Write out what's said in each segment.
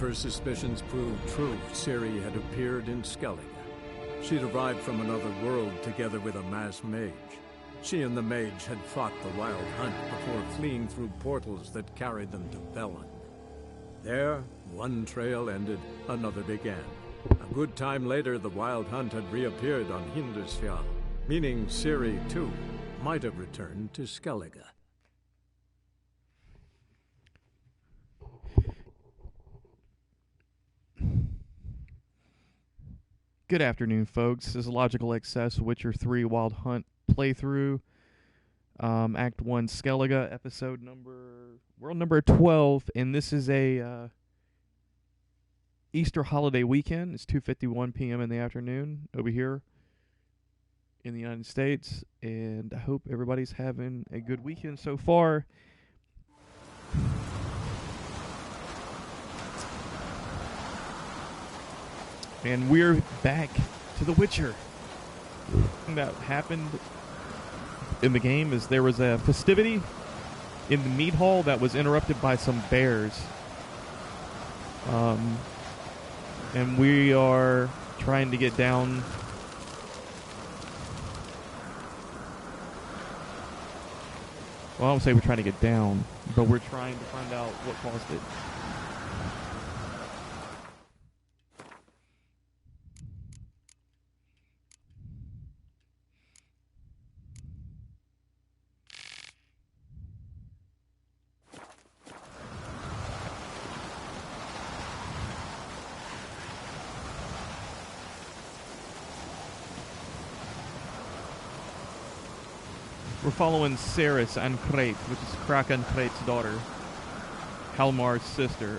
her suspicions proved true, Ciri had appeared in Skellige. She'd arrived from another world together with a masked mage. She and the mage had fought the Wild Hunt before fleeing through portals that carried them to Velen. There, one trail ended, another began. A good time later, the Wild Hunt had reappeared on Hindersfjall, meaning Ciri, too, might have returned to Skellige. Good afternoon, folks. This is Logical Excess Witcher 3 Wild Hunt playthrough. Act 1 Skellige, world number 12, and this is a Easter holiday weekend. It's 2:51 p.m. in the afternoon over here in the United States, and I hope everybody's having a good weekend so far. And we're back to The Witcher. The thing that happened in the game is there was a festivity in the mead hall that was interrupted by some bears. And we are trying to get down. Well, I don't say we're trying to get down, but we're trying to find out what caused it. We're following Ceres Ancrate, which is Krak Ancrate's daughter. Hjalmar's sister.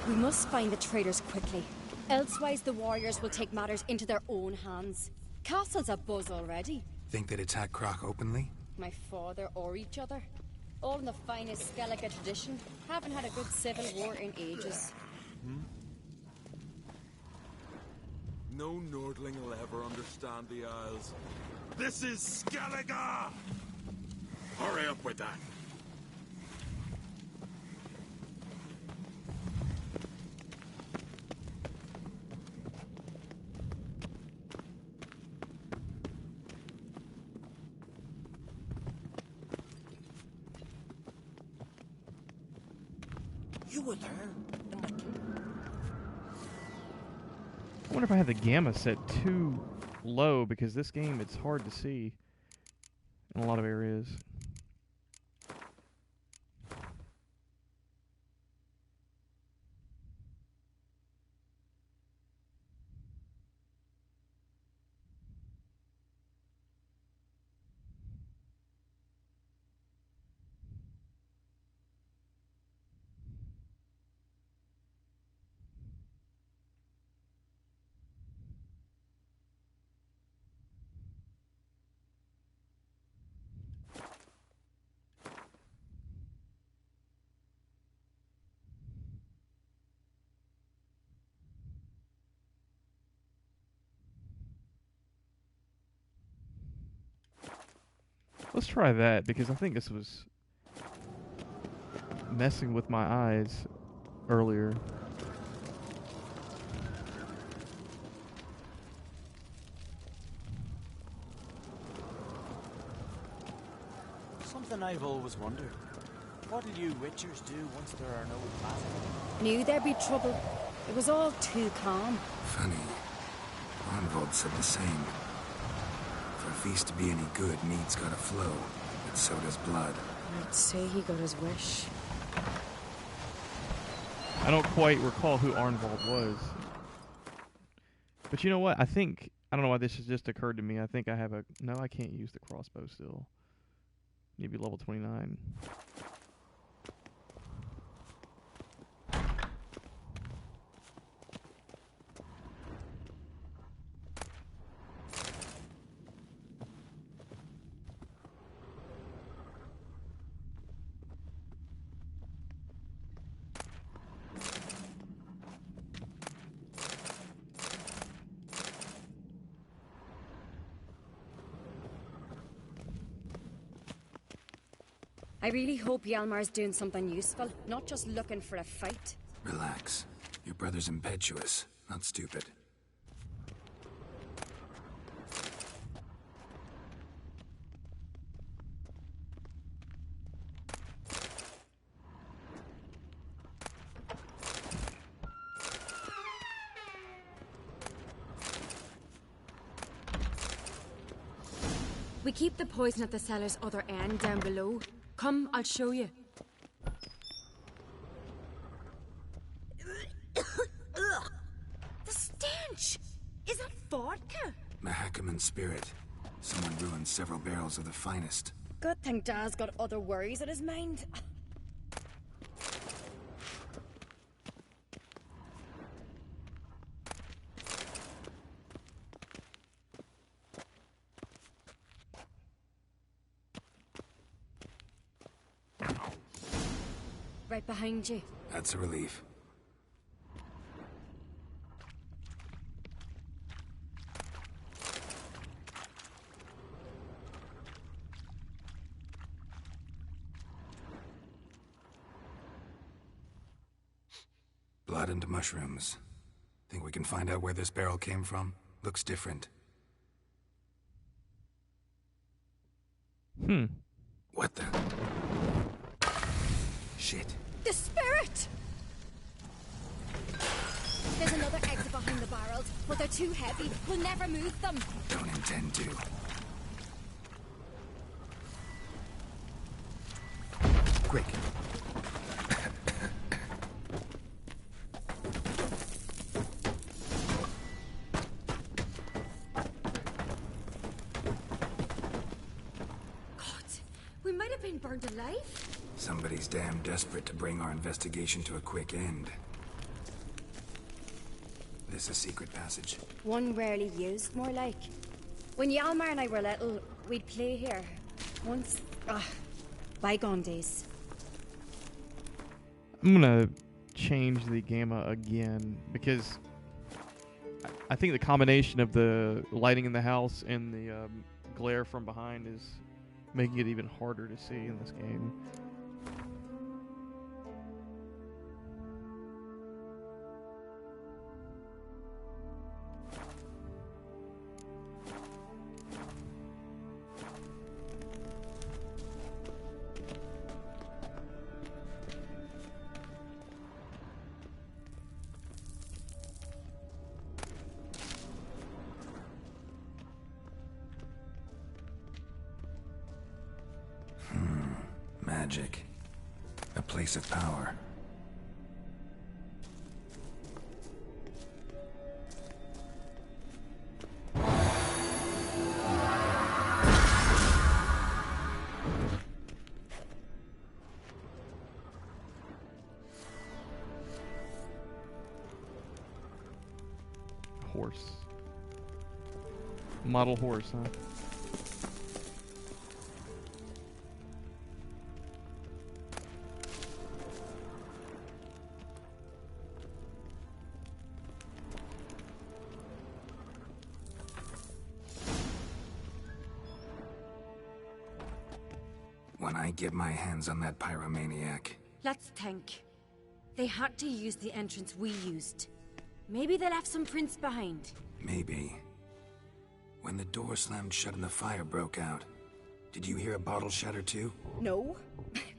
We must find the traitors quickly. Elsewise the warriors will take matters into their own hands. Castle's abuzz already. Think they'd attack Krak openly? My father or each other. All in the finest Skellige tradition. Haven't had a good civil war in ages. No Nordling will ever understand the Isles. This is Skellige! Hurry up with that! You were there? I wonder if I have the gamma set too low, because this game, it's hard to see in a lot of areas. Let's try that, because I think this was messing with my eyes earlier. Something I've always wondered. What do you Witchers do once there are no battles? Knew there'd be trouble. It was all too calm. Funny. Arnvald said the same. For a feast to be any good, mead's gotta flow, but so does blood. I'd say he got his wish. I don't quite recall who Arnvald was. But you know what? I don't know why this has just occurred to me. I think I have no, I can't use the crossbow still. Need to be level 29. I really hope Yalmar's doing something useful, not just looking for a fight. Relax. Your brother's impetuous, not stupid. We keep the poison at the cellar's other end down below. Come, I'll show you. The stench! Is that vodka? Mahakaman spirit. Someone ruined several barrels of the finest. Good thing Dad's got other worries on his mind. Right behind you. That's a relief. Blood and mushrooms. Think we can find out where this barrel came from? Looks different. What the? Shit. The spirit! There's another exit behind the barrels, but they're too heavy. We'll never move them. Don't intend to. Quick. We might have been burned alive. Somebody's damn desperate to bring our investigation to a quick end. This a secret passage? One rarely used, more like. When Yalmar and I were little, we'd play here. Once. Bygone days. I'm gonna change the gamma again because I think the combination of the lighting in the house and the glare from behind is making it even harder to see in this game. Magic. A place of power. Horse. Model horse, huh? When I get my hands on that pyromaniac. Let's think. They had to use the entrance we used. Maybe they left some prints behind. Maybe. When the door slammed shut and the fire broke out, did you hear a bottle shatter too? No,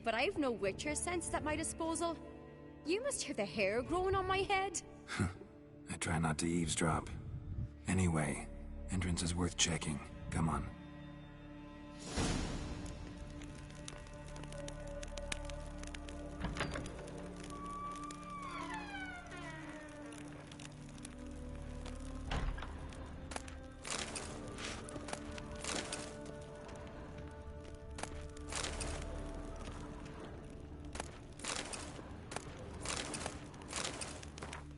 but I've no Witcher sense at my disposal. You must hear the hair growing on my head. I try not to eavesdrop. Anyway, entrance is worth checking. Come on.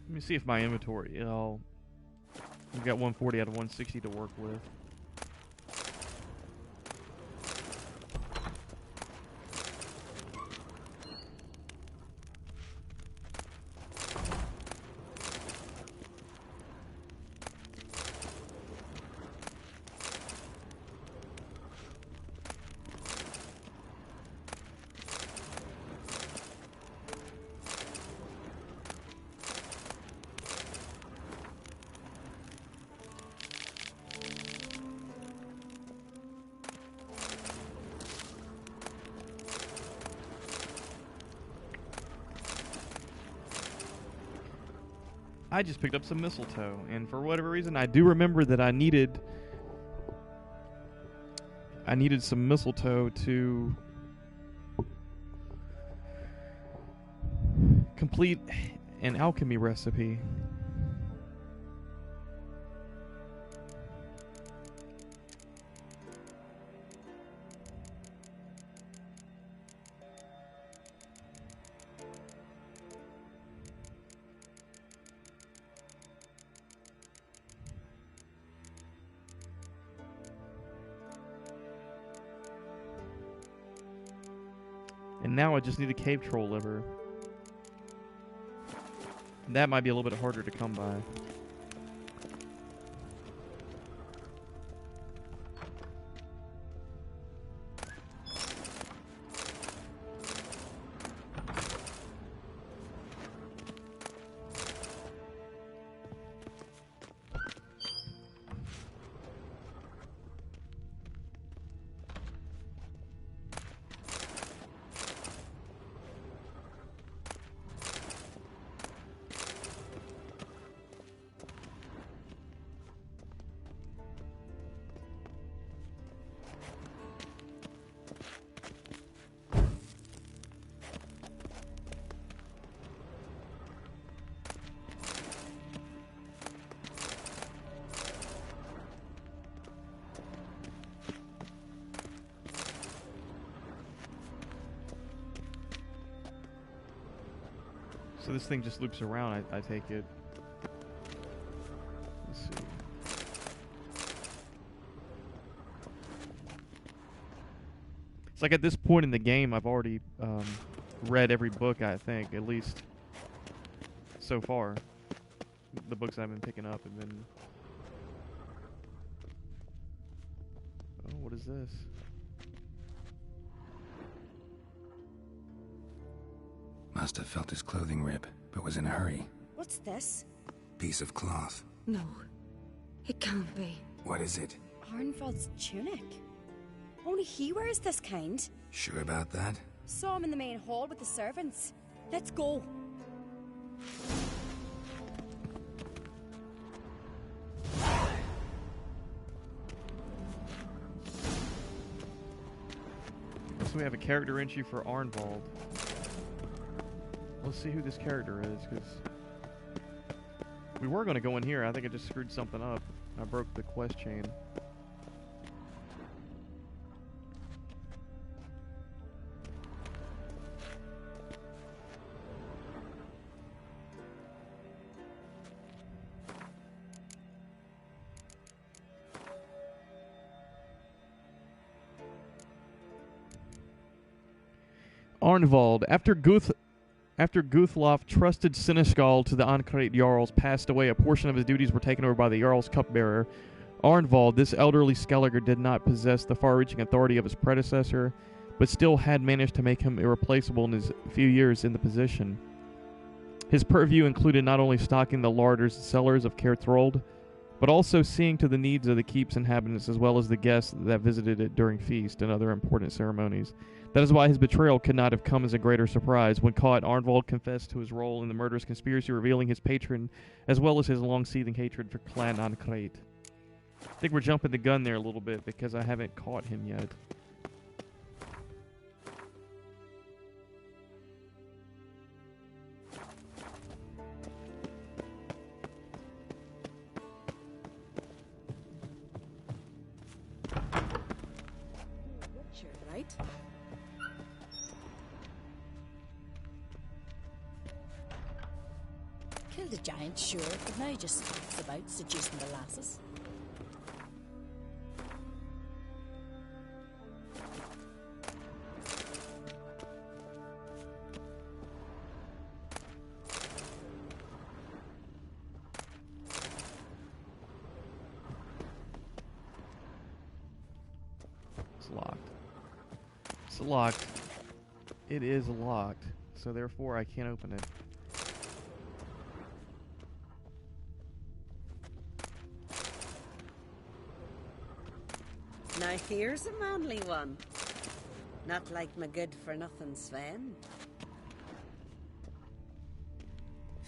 Let me see if my inventory, we've got 140 out of 160 to work with. I just picked up some mistletoe, and for whatever reason, I do remember that I needed some mistletoe to complete an alchemy recipe. And now I just need a cave troll liver. That might be a little bit harder to come by. So this thing just loops around, I take it. Let's see. It's like at this point in the game, I've already read every book, I think, at least so far. The books I've been picking up have been... Oh, what is this? Must have felt his clothing rip, but was in a hurry. What's this? Piece of cloth. No. It can't be. What is it? Arnvald's tunic. Only he wears this kind. Sure about that? Saw him in the main hall with the servants. Let's go. So we have a character entry for Arnvald. Let's see who this character is, because we were going to go in here. I think I just screwed something up. I broke the quest chain. Arnvald, after Guthlof trusted Seneschal to the Ancrate Jarls passed away, a portion of his duties were taken over by the Jarl's cupbearer. Arnvald, this elderly Skellige, did not possess the far-reaching authority of his predecessor, but still had managed to make him irreplaceable in his few years in the position. His purview included not only stocking the larders and cellars of Caer Throld, but also seeing to the needs of the keep's inhabitants as well as the guests that visited it during feast and other important ceremonies. That is why his betrayal could not have come as a greater surprise. When caught, Arnvald confessed to his role in the murderous conspiracy, revealing his patron as well as his long-seething hatred for Clan Ancrate. I think we're jumping the gun there a little bit because I haven't caught him yet. Right? Killed a giant, sure, but now he just stalks about seducing the lasses. It's locked. It's locked. It is locked, so therefore I can't open it. Now here's a manly one. Not like my good-for-nothing Sven.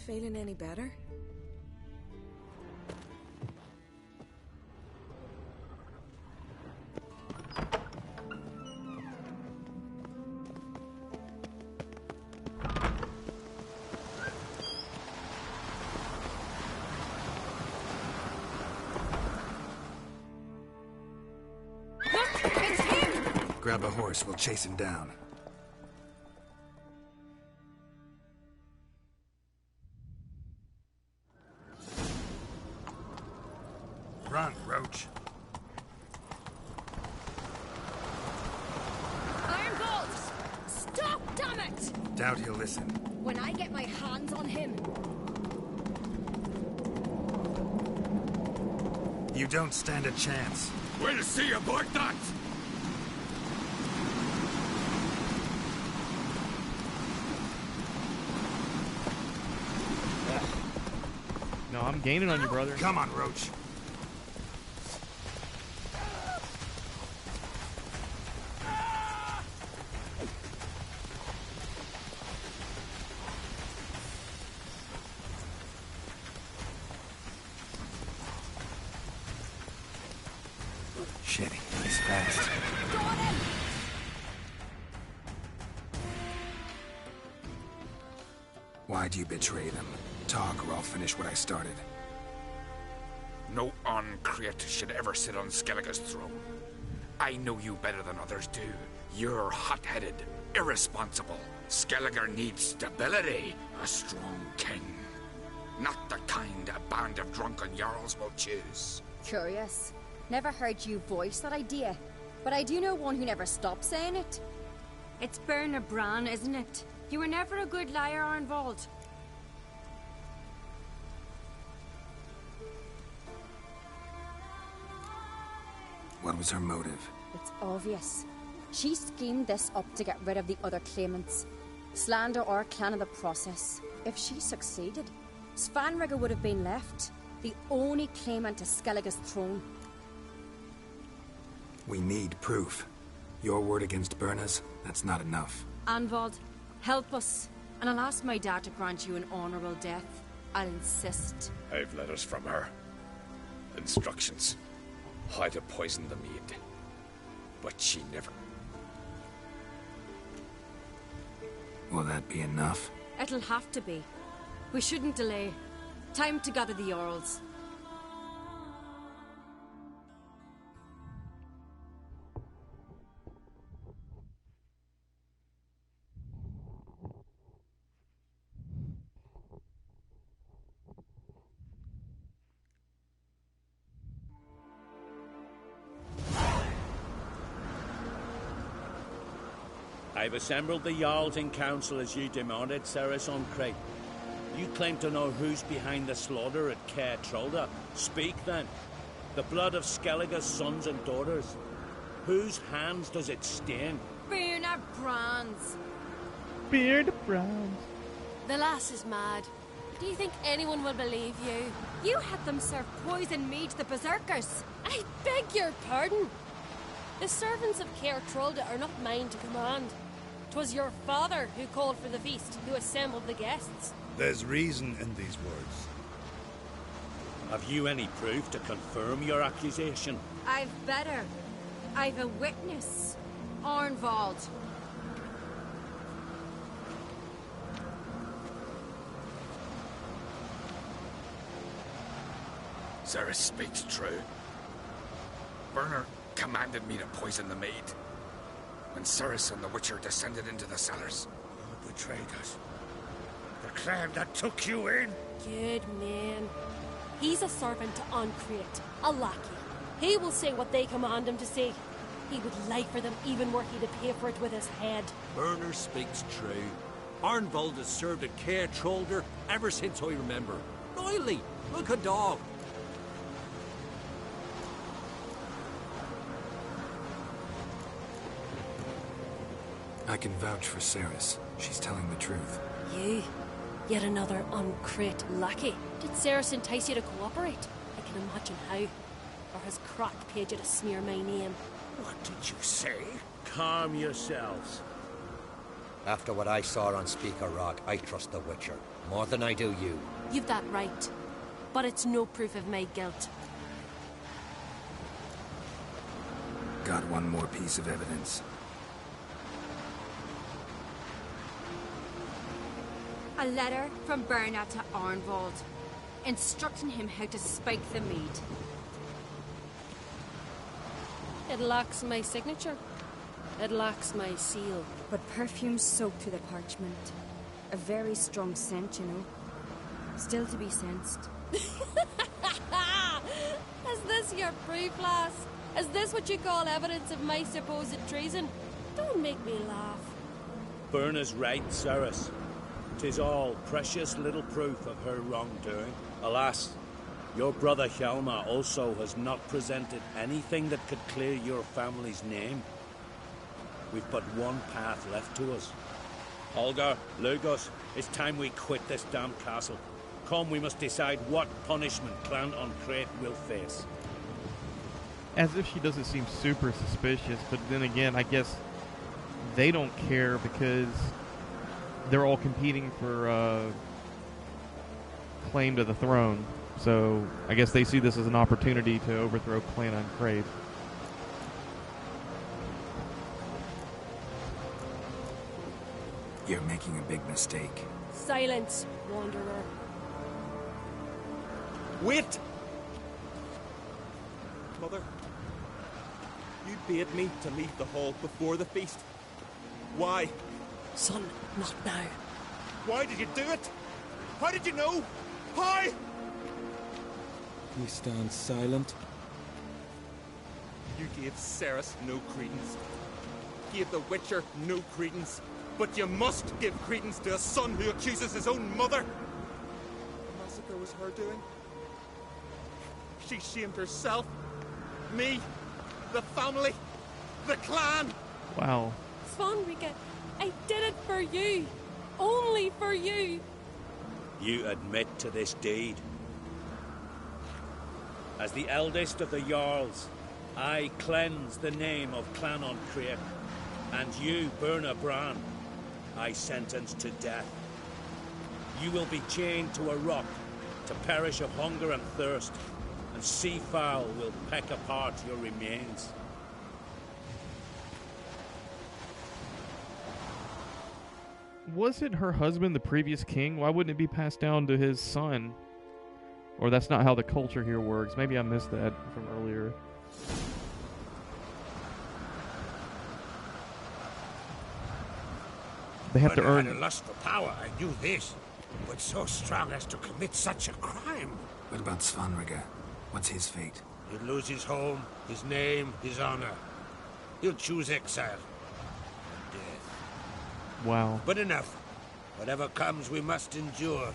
Feeling any better? Grab a horse, we'll chase him down. Run, Roach. Iron Bolts! Stop, damn it! Doubt he'll listen. When I get my hands on him... You don't stand a chance. We'll see about that! No, I'm gaining on you, brother. Come on, Roach. Shit, he's fast. Got him! Why'd you betray them? Talk or I'll finish what I started. No Uncreate should ever sit on Skellige's throne. I know you better than others do. You're hot-headed, irresponsible. Skellige needs stability, a strong king. Not the kind a band of drunken jarls will choose. Curious. Never heard you voice that idea. But I do know one who never stops saying it. It's Bernard Bran, isn't it? You were never a good liar, Arnvald. What was her motive? It's obvious. She schemed this up to get rid of the other claimants. Slander our clan in the process. If she succeeded, Svanrigger would have been left, the only claimant to Skellige's throne. We need proof. Your word against Berna's, that's not enough. Anvald, help us, and I'll ask my dad to grant you an honorable death. I'll insist. I've letters from her. Instructions. How to poison the mead. But she never... Will that be enough? It'll have to be. We shouldn't delay. Time to gather the Jarls. I've assembled the Jarls in council as you demanded, Ceres on Crate. You claim to know who's behind the slaughter at Caer Trolda. Speak then. The blood of Skellige's sons and daughters. Whose hands does it stain? Bernard Bran's. Beard Brown. The lass is mad. Do you think anyone will believe you? You had them serve poison mead to the berserkers. I beg your pardon. The servants of Caer Trolda are not mine to command. 'Twas your father who called for the feast, who assembled the guests. There's reason in these words. Have you any proof to confirm your accusation? I've better. I've a witness. Arnvald. Ceres speaks true. Bernard commanded me to poison the maid. When Ceres and the Witcher descended into the cellars. Who betrayed us? The clan that took you in? Good man. He's a servant to Uncreate, a lackey. He will say what they command him to say. He would lie for them even were he to pay for it with his head. Bernard speaks true. Arnvald has served at Caer Trolder ever since I remember. Riley, look a dog. I can vouch for Ceres. She's telling the truth. You? Yet another Uncreate lackey. Did Ceres entice you to cooperate? I can imagine how. Or has Croc paid you to smear my name? What did you say? Calm yourselves. After what I saw on Speaker Rock, I trust the Witcher. More than I do you. You've that right. But it's no proof of my guilt. Got one more piece of evidence. A letter from Bernard to Arnvald, instructing him how to spike the mead. It lacks my signature. It lacks my seal. But perfume soaked through the parchment. A very strong scent, you know. Still to be sensed. Is this your proof, lass? Is this what you call evidence of my supposed treason? Don't make me laugh. Berna's right, Ceres. 'Tis all precious little proof of her wrongdoing. Alas, your brother Hjalmar also has not presented anything that could clear your family's name. We've but one path left to us. Holger, Lugos, it's time we quit this damn castle. Come, we must decide what punishment Clan on Crete will face. As if she doesn't seem super suspicious, but then again, I guess they don't care because they're all competing for claim to the throne. So I guess they see this as an opportunity to overthrow Clan on Crete. You're making a big mistake. Silence, wanderer. Wait! Mother, you bade me to leave the hall before the feast. Why? Son, not now. Why did you do it? How did you know? How? We stand silent. You gave Ceres no credence. Gave the Witcher no credence. But you must give credence to a son who accuses his own mother. The massacre was her doing. She shamed herself, me, the family, the clan. Wow. Svanrika, I did it for you. Only for you. You admit to this deed. As the eldest of the Jarls, I cleanse the name of Clan on Crete, and you, Berna Bran, I sentence to death. You will be chained to a rock to perish of hunger and thirst, and sea fowl will peck apart your remains. Wasn't her husband the previous king? Why wouldn't it be passed down to his son? Or that's not how the culture here works. Maybe I missed that from earlier. They have to earn... had a lust for power, I knew this. But so strong as to commit such a crime. What about Svanrika? What's his fate? He'll lose his home, his name, his honor. He'll choose exile. Death. Wow. But enough. Whatever comes, we must endure.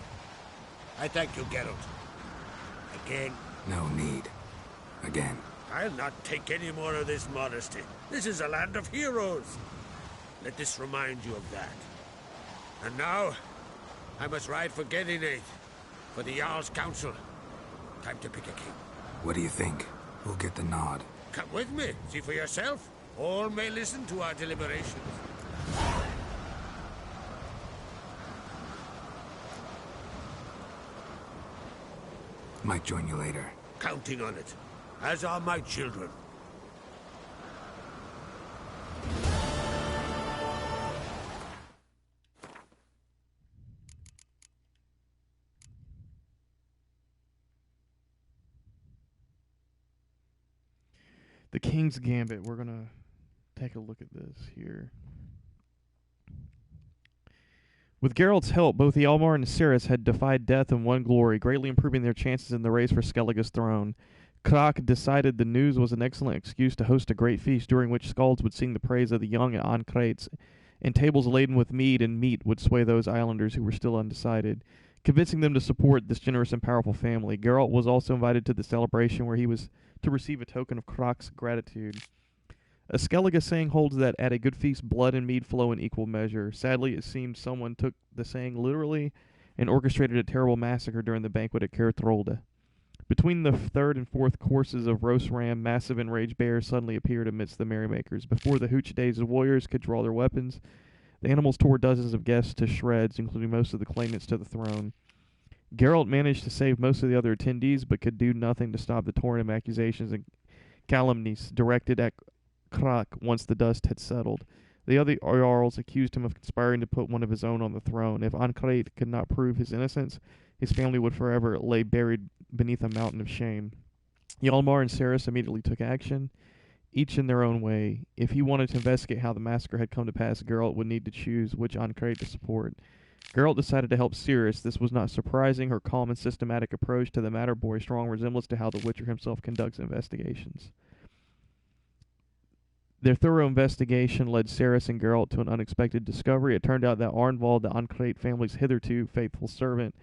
I thank you, Geralt. Again. No need. Again. I'll not take any more of this modesty. This is a land of heroes. Let this remind you of that. And now, I must ride for Gedinate, for the Jarl's Council. Time to pick a king. What do you think? Who'll get the nod? Come with me, see for yourself. All may listen to our deliberations. Might join you later. Counting on it, as are my children. The King's Gambit. We're going to take a look at this here. With Geralt's help, both Hjalmar and Ceres had defied death and won glory, greatly improving their chances in the race for Skellige's throne. Krak decided the news was an excellent excuse to host a great feast during which skalds would sing the praise of the young on Crete, and tables laden with mead and meat would sway those islanders who were still undecided, convincing them to support this generous and powerful family. Geralt was also invited to the celebration where he was to receive a token of Krak's gratitude. A Skellige saying holds that at a good feast, blood and mead flow in equal measure. Sadly, it seems someone took the saying literally and orchestrated a terrible massacre during the banquet at Caer Throlde. Between the third and fourth courses of roast ram, massive enraged bears suddenly appeared amidst the merrymakers. Before the hooch-dazed warriors could draw their weapons, the animals tore dozens of guests to shreds, including most of the claimants to the throne. Geralt managed to save most of the other attendees, but could do nothing to stop the torrent of accusations and calumnies directed at Krak once the dust had settled. The other Jarls accused him of conspiring to put one of his own on the throne. If Ancrate could not prove his innocence, his family would forever lay buried beneath a mountain of shame. Hjalmar and Ceres immediately took action. each in their own way. If he wanted to investigate how the massacre had come to pass, Geralt would need to choose which Ancrate to support. Geralt decided to help Ciri's. This was not surprising. Her calm and systematic approach to the matter bore a strong resemblance to how the Witcher himself conducts investigations. Their thorough investigation led Ciri and Geralt to an unexpected discovery. It turned out that Arnvald, the Ancrate family's hitherto faithful servant,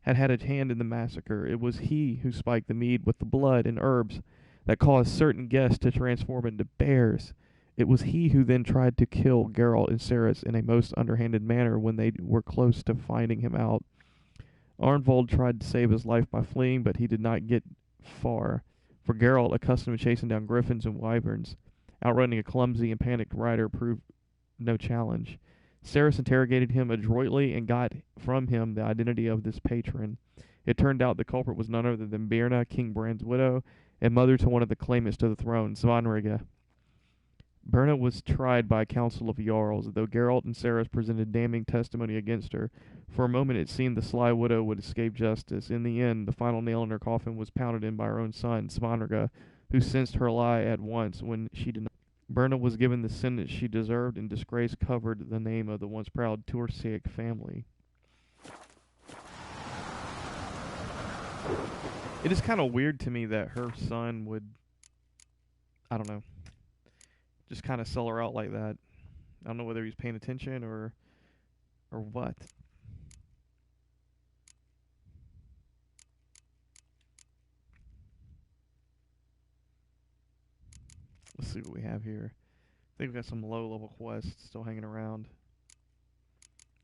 had had a hand in the massacre. It was he who spiked the mead with the blood and herbs that caused certain guests to transform into bears. It was he who then tried to kill Geralt and Ciri in a most underhanded manner when they were close to finding him out. Arnvald tried to save his life by fleeing, but he did not get far. For Geralt, accustomed to chasing down griffins and wyverns, outrunning a clumsy and panicked rider proved no challenge. Ciri interrogated him adroitly and got from him the identity of this patron. It turned out the culprit was none other than Birna, King Bran's widow, and mother to one of the claimants to the throne, Svanrige. Birna was tried by a council of Jarls, though Geralt and Ciri presented damning testimony against her. For a moment it seemed the sly widow would escape justice. In the end, the final nail in her coffin was pounded in by her own son, Svanrige, who sensed her lie at once when she denied. Birna was given the sentence she deserved, and disgrace covered the name of the once proud Tursaic family. It is kind of weird to me that her son would, I don't know, just kind of sell her out like that. I don't know whether he's paying attention or what. Let's see what we have here. I think we got some low-level quests still hanging around.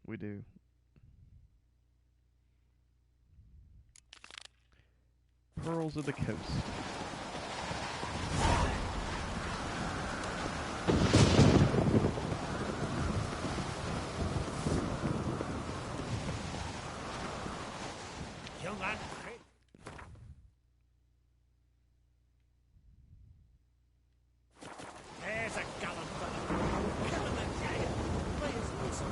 We do. Pearls of the Coast. Young lad, there's a gallant fellow. Killing the giant. Please listen.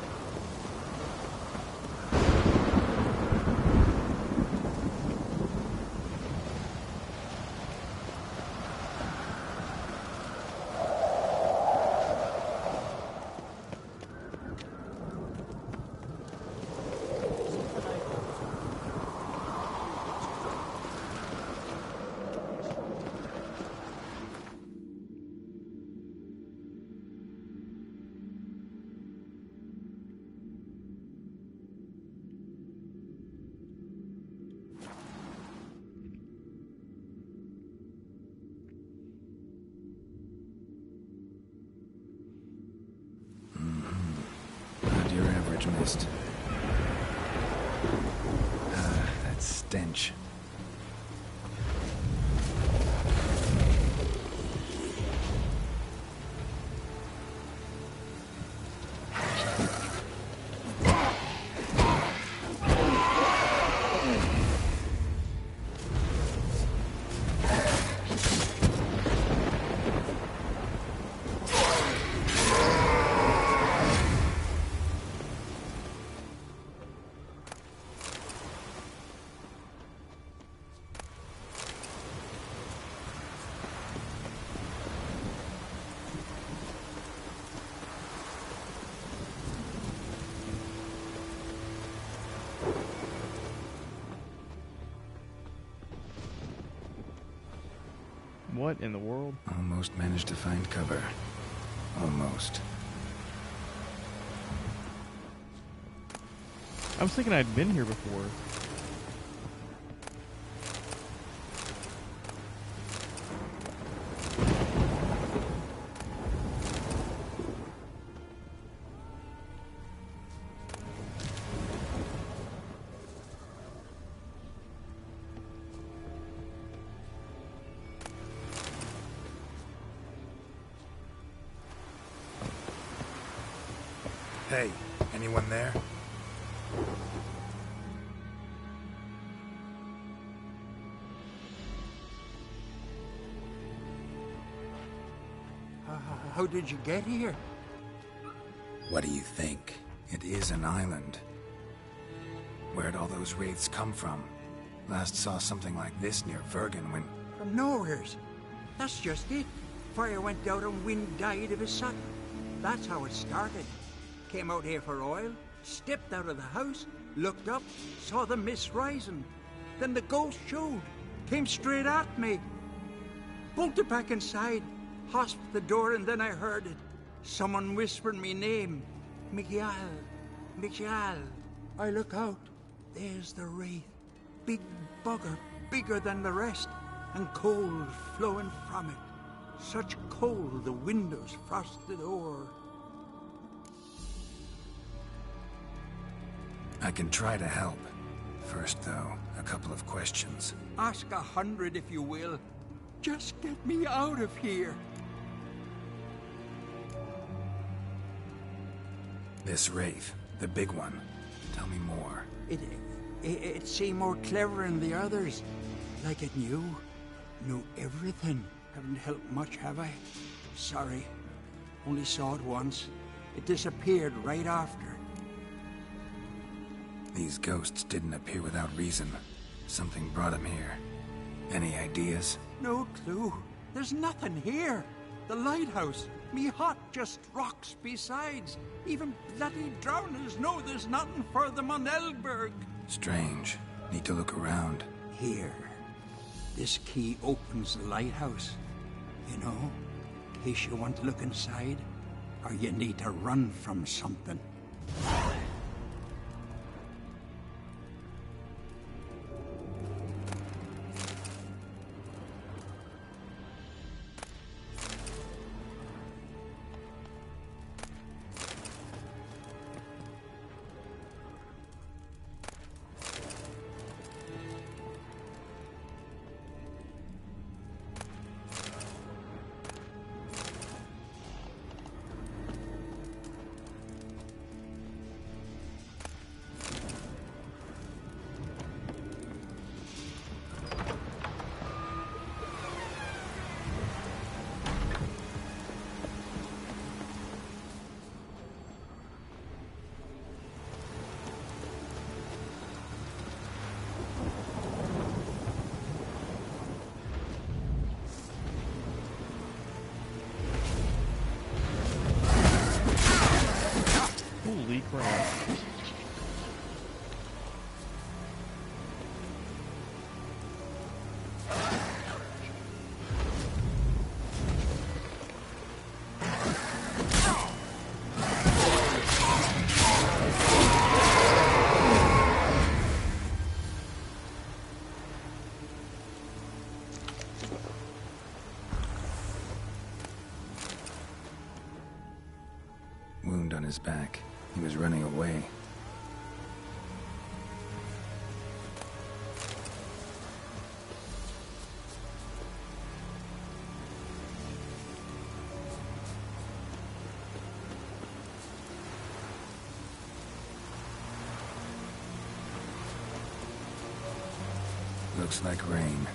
Mist. That stench. What in the world? Almost managed to find cover. Almost. I was thinking I'd been here before. Hey, anyone there? How did you get here? What do you think? It is an island. Where'd all those wraiths come from? Last saw something like this near Vergen when... From nowheres. That's just it. fire went out and Wynne died of his son. That's how it started. Came out here for oil, stepped out of the house, looked up, saw the mist rising. Then the ghost showed, came straight at me. Bolted back inside, hosped the door, and then I heard it. Someone whispering me name. Miguel. Miguel. I look out. There's the wraith. Big bugger, bigger than the rest, and cold flowing from it. Such cold the windows frosted o'er. I can try to help. First, though, a couple of questions. Ask 100 if you will. Just get me out of here. This wraith, the big one. Tell me more. It seemed more clever than the others. Like it knew everything. Haven't helped much, have I? Sorry. Only saw it once. It disappeared right after. These ghosts didn't appear without reason. Something brought them here. Any ideas? No clue. There's nothing here. The lighthouse. Me hut just rocks besides. Even bloody drowners know there's nothing for them on Elberg. Strange. Need to look around. Here. This key opens the lighthouse. You know, in case you want to look inside, or you need to run from something. Holy crap. Wound on his back. He was running away. Looks like rain.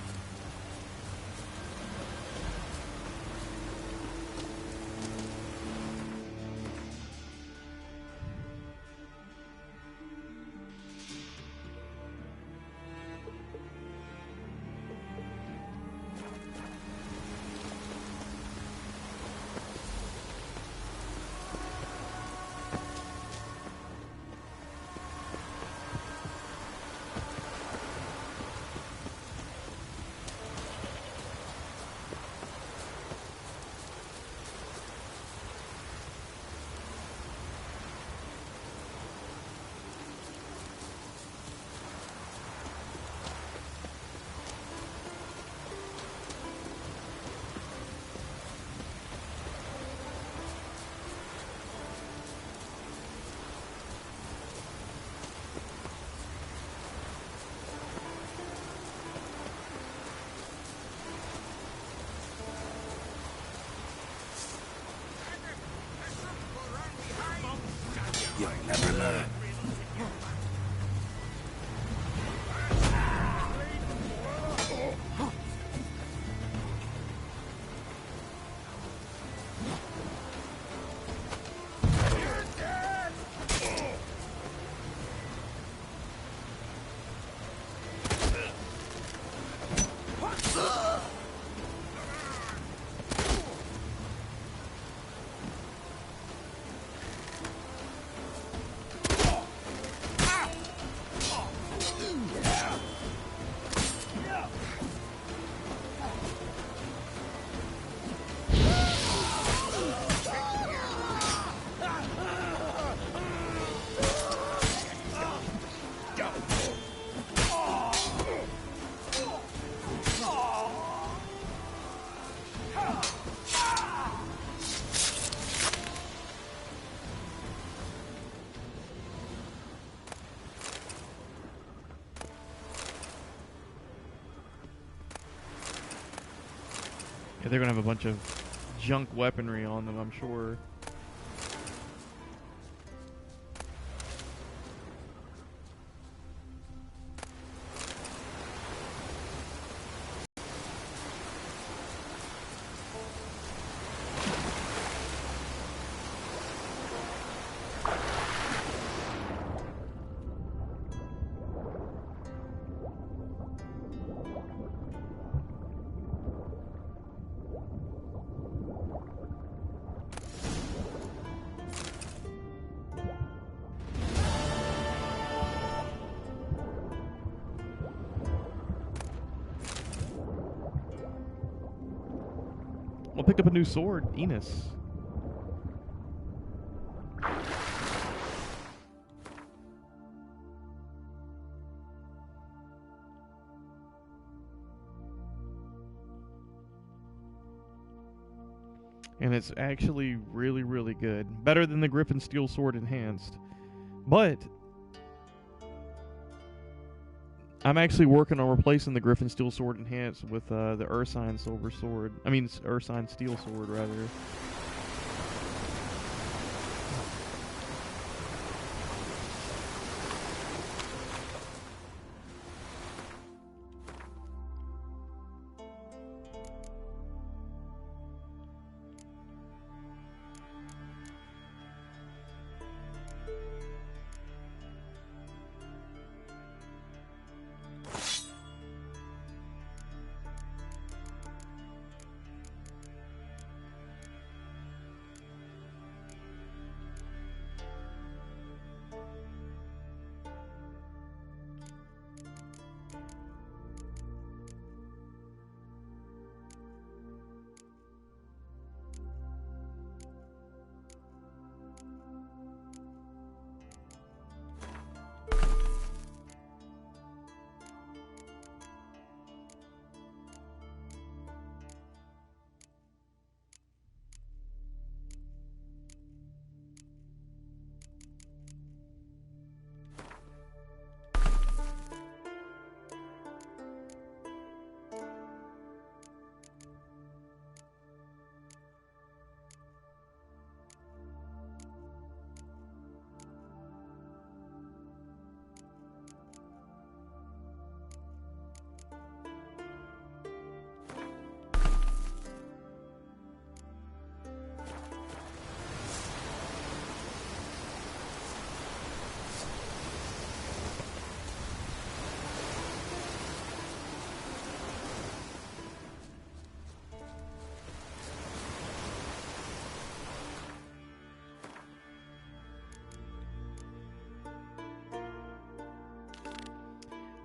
They're going to have a bunch of junk weaponry on them, I'm sure. Well, picked up a new sword, Enos. And it's actually really, really good. Better than the Griffin Steel Sword Enhanced. But I'm actually working on replacing the Griffin Steel Sword Enhanced with the Ursine Silver Sword. I mean, Ursine Steel Sword, rather.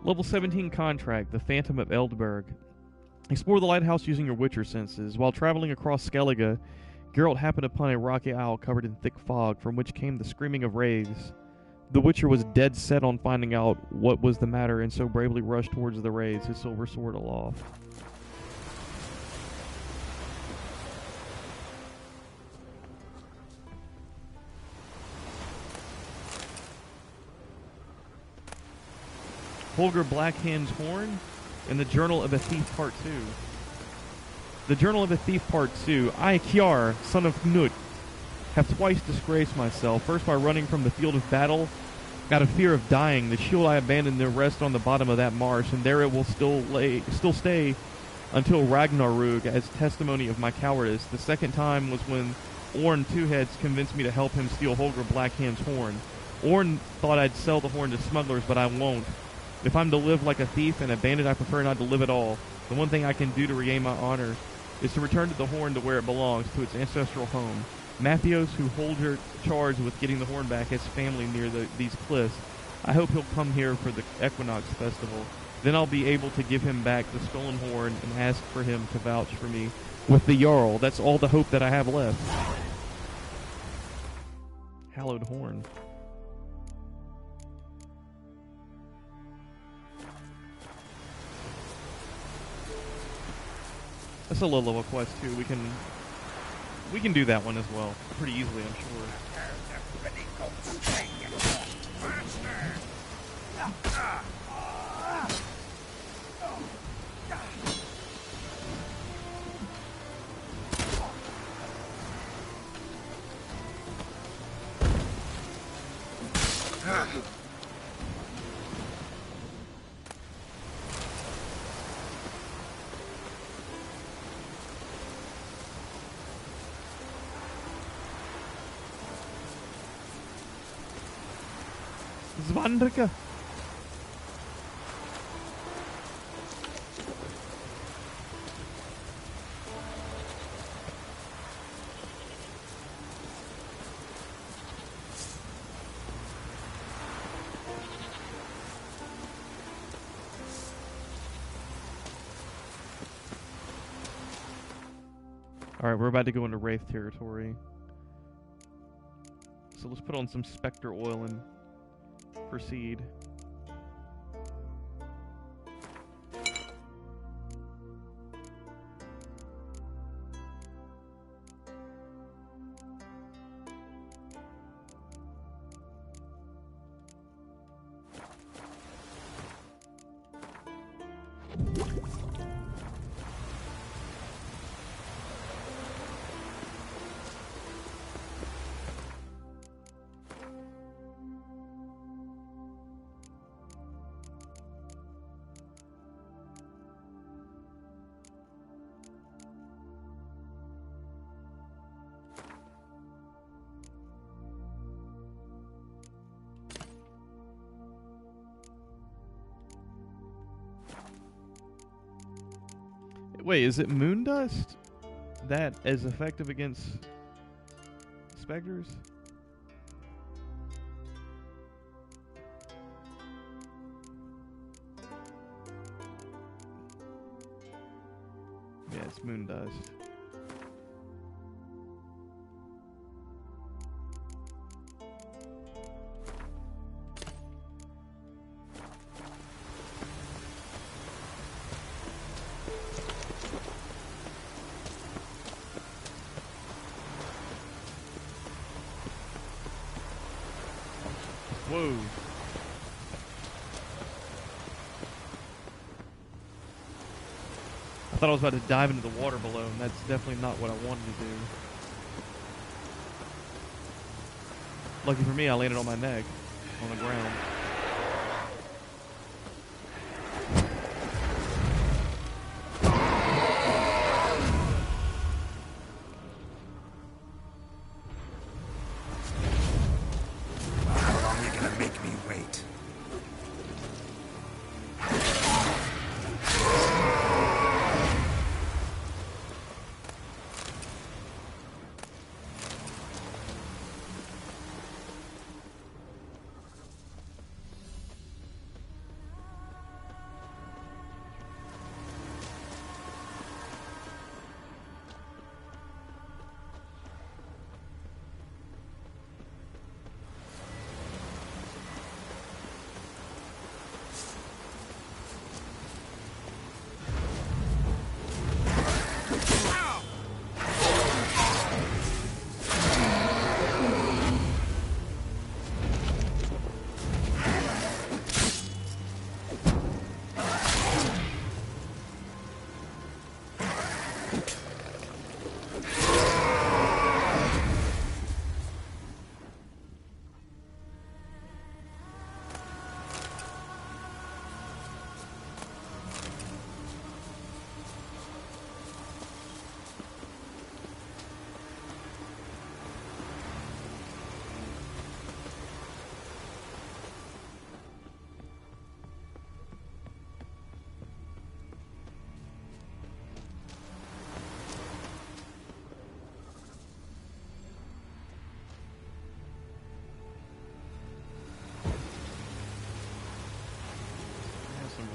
Level 17 contract, the Phantom of Eldberg. Explore the lighthouse using your Witcher senses. While traveling across Skellige, Geralt happened upon a rocky isle covered in thick fog, from which came the screaming of wraiths. The Witcher was dead set on finding out what was the matter, and so bravely rushed towards the wraiths, his silver sword aloft. Holger Blackhand's Horn, and the Journal of a Thief Part 2. The Journal of a Thief Part 2. I, Kjar, son of Knut, have twice disgraced myself, first by running from the field of battle, out of fear of dying. The shield I abandoned to rest on the bottom of that marsh, and there it will still stay until Ragnarug as testimony of my cowardice. The second time was when Orn Two-Heads convinced me to help him steal Holger Blackhand's horn. Orn thought I'd sell the horn to smugglers, but I won't. If I'm to live like a thief and a bandit, I prefer not to live at all. The one thing I can do to regain my honor is to return to the horn to where it belongs, to its ancestral home. Mathios, who holds your charge with getting the horn back, has family near these cliffs. I hope he'll come here for the Equinox Festival. Then I'll be able to give him back the stolen horn and ask for him to vouch for me with the Jarl. That's all the hope that I have left. Hallowed horn. That's a little of a quest too. We can do that one as well, pretty easily, I'm sure. Zwandrika. Alright, we're about to go into Wraith territory. So let's put on some Spectre oil and proceed. Wait, is it moon dust that is effective against specters? Yeah, it's moon dust. Whoa. I thought I was about to dive into the water below, and that's definitely not what I wanted to do. Lucky for me, I landed on my neck, on the ground.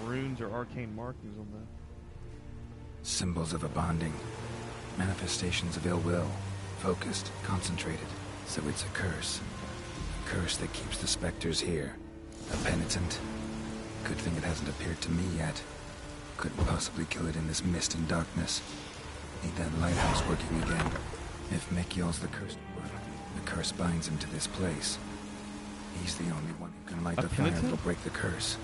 Runes or arcane markings on that. Symbols of a bonding. Manifestations of ill will. Focused, concentrated. So it's a curse. A curse that keeps the specters here. A penitent. Good thing it hasn't appeared to me yet. Couldn't possibly kill it in this mist and darkness. Need that lighthouse working again. If Mikyol's the cursed one, the curse binds him to this place. He's the only one who can light the fire that'll break the curse.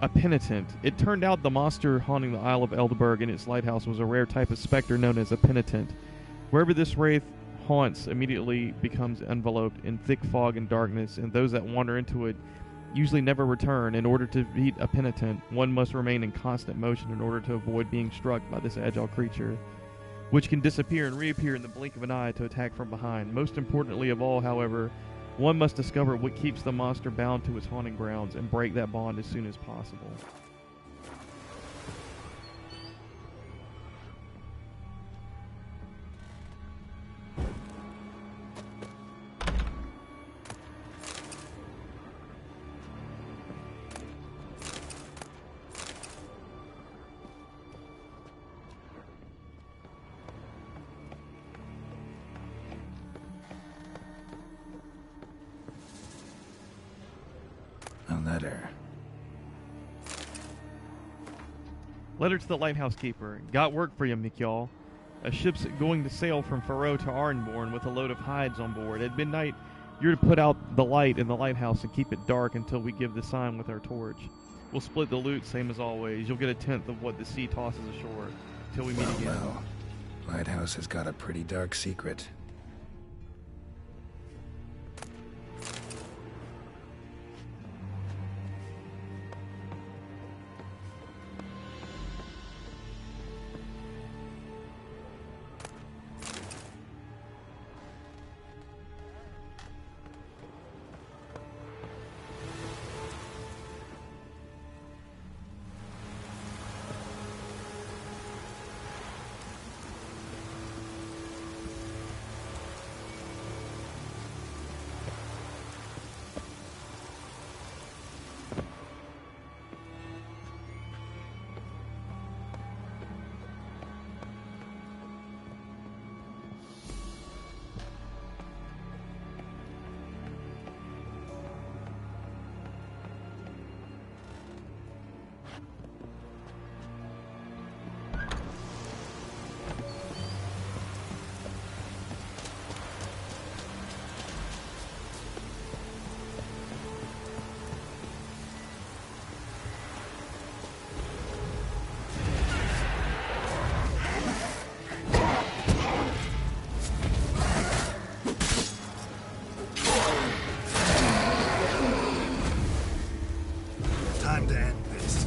a penitent. It turned out the monster haunting the Isle of Elderberg and its lighthouse was a rare type of specter known as a penitent. Wherever this wraith haunts immediately becomes enveloped in thick fog and darkness, and those that wander into it usually never return. In order to beat a penitent, one must remain in constant motion in order to avoid being struck by this agile creature, which can disappear and reappear in the blink of an eye to attack from behind. Most importantly of all, however, one must discover what keeps the monster bound to its haunting grounds and break that bond as soon as possible. Letter. Letter to the lighthouse keeper. Got work for you, Mikjal. A ship's going to sail from Faroe to Arnborn with a load of hides on board. At midnight, you're to put out the light in the lighthouse and keep it dark until we give the sign with our torch. We'll split the loot, same as always. You'll get a tenth of what the sea tosses ashore. Till we meet again. Well, lighthouse has got a pretty dark secret. Time to end this.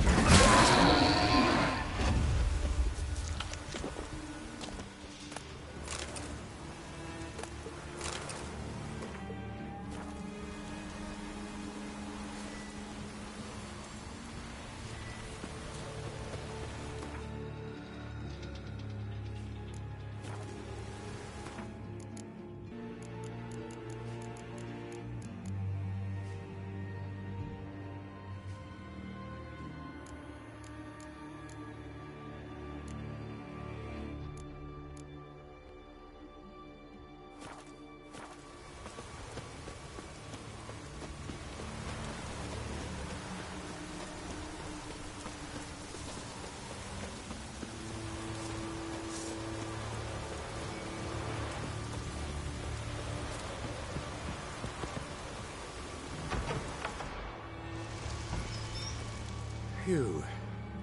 Phew,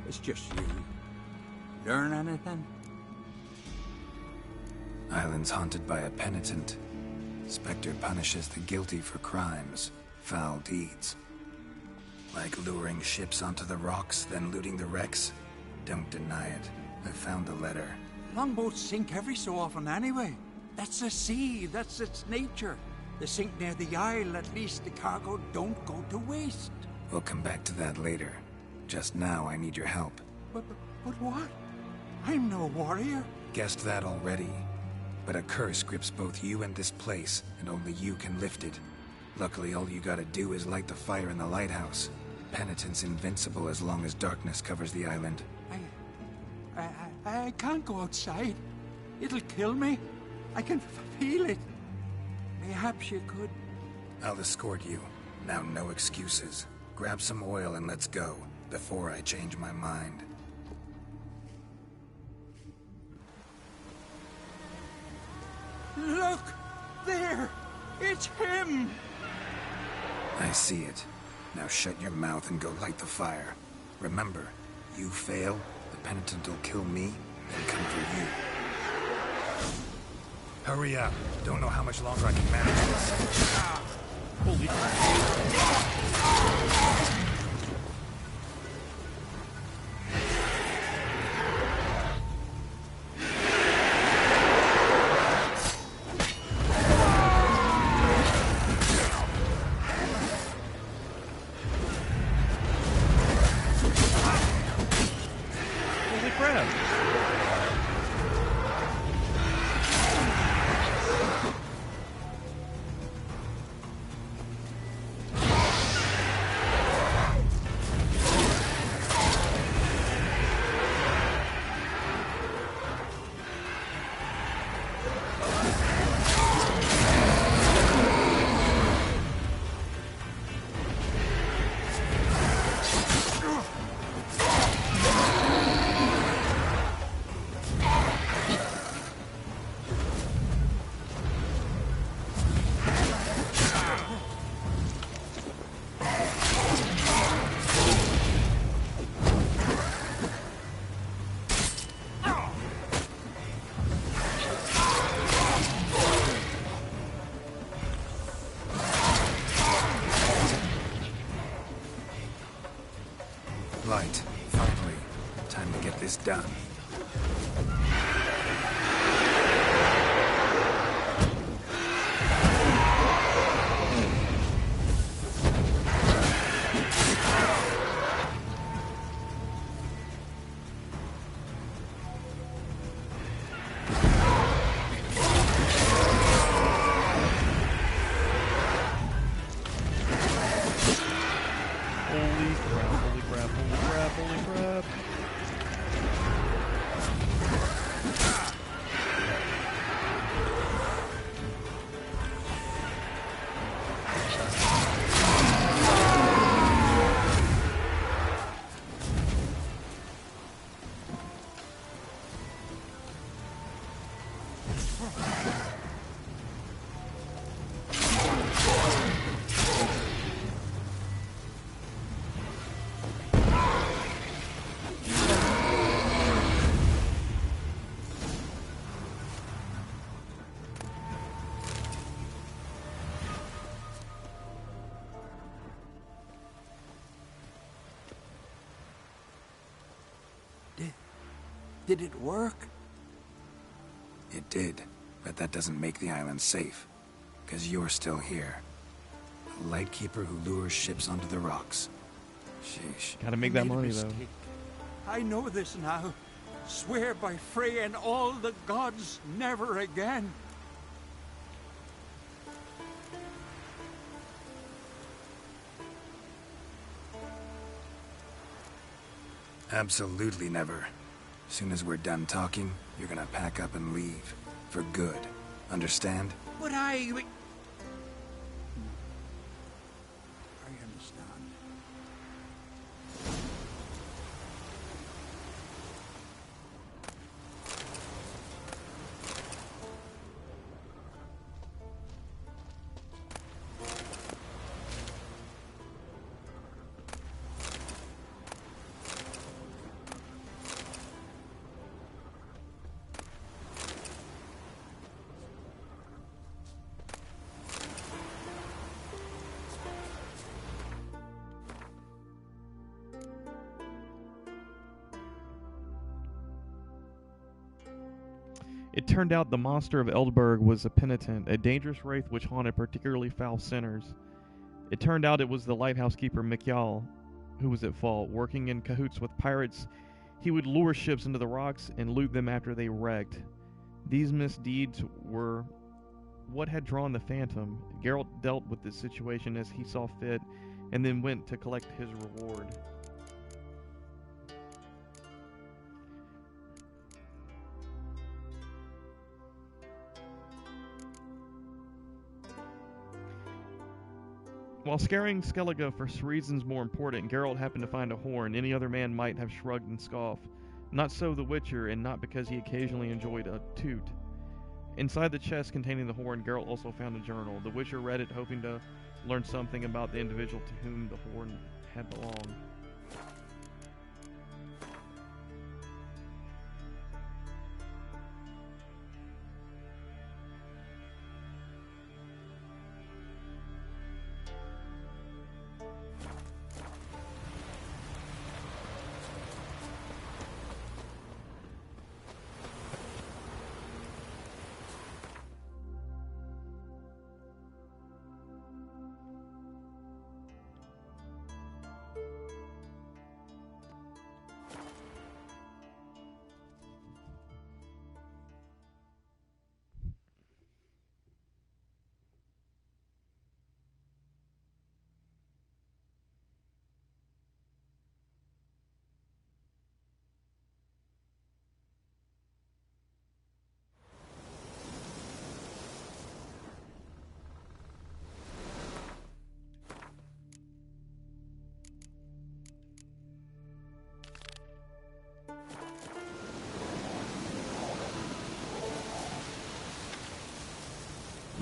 it's just you. Learn anything? Island's haunted by a penitent. Spectre punishes the guilty for crimes, foul deeds. Like luring ships onto the rocks, then looting the wrecks. Don't deny it. I found the letter. Longboats sink every so often anyway. That's the sea, that's its nature. They sink near the isle, at least the cargo don't go to waste. We'll come back to that later. Just now, I need your help. But what? I'm no warrior. Guessed that already. But a curse grips both you and this place, and only you can lift it. Luckily, all you gotta do is light the fire in the lighthouse. Penitent's invincible as long as darkness covers the island. I can't go outside. It'll kill me. I can feel it. Perhaps you could. I'll escort you. Now, no excuses. Grab some oil and let's go, before I change my mind. Look! There! It's him! I see it. Now shut your mouth and go light the fire. Remember, you fail, the penitent will kill me, then come for you. Hurry up. Don't know how much longer I can manage this. Holy crap. Light. Finally. Time to get this done. Did it work? It did, but that doesn't make the island safe. Because you're still here. A lightkeeper who lures ships onto the rocks. Sheesh. Gotta make that money, though. I know this now. Swear by Frey and all the gods, never again. Absolutely never. Soon as we're done talking, you're gonna pack up and leave. For good. Understand? But I understand. It turned out the monster of Eldberg was a penitent, a dangerous wraith which haunted particularly foul sinners. It turned out it was the lighthouse keeper Mikjal who was at fault. Working in cahoots with pirates, he would lure ships into the rocks and loot them after they wrecked. These misdeeds were what had drawn the Phantom. Geralt dealt with this situation as he saw fit, and then went to collect his reward. While scaring Skellige for reasons more important, Geralt happened to find a horn. Any other man might have shrugged and scoffed. Not so the Witcher, and not because he occasionally enjoyed a toot. Inside the chest containing the horn, Geralt also found a journal. The Witcher read it, hoping to learn something about the individual to whom the horn had belonged.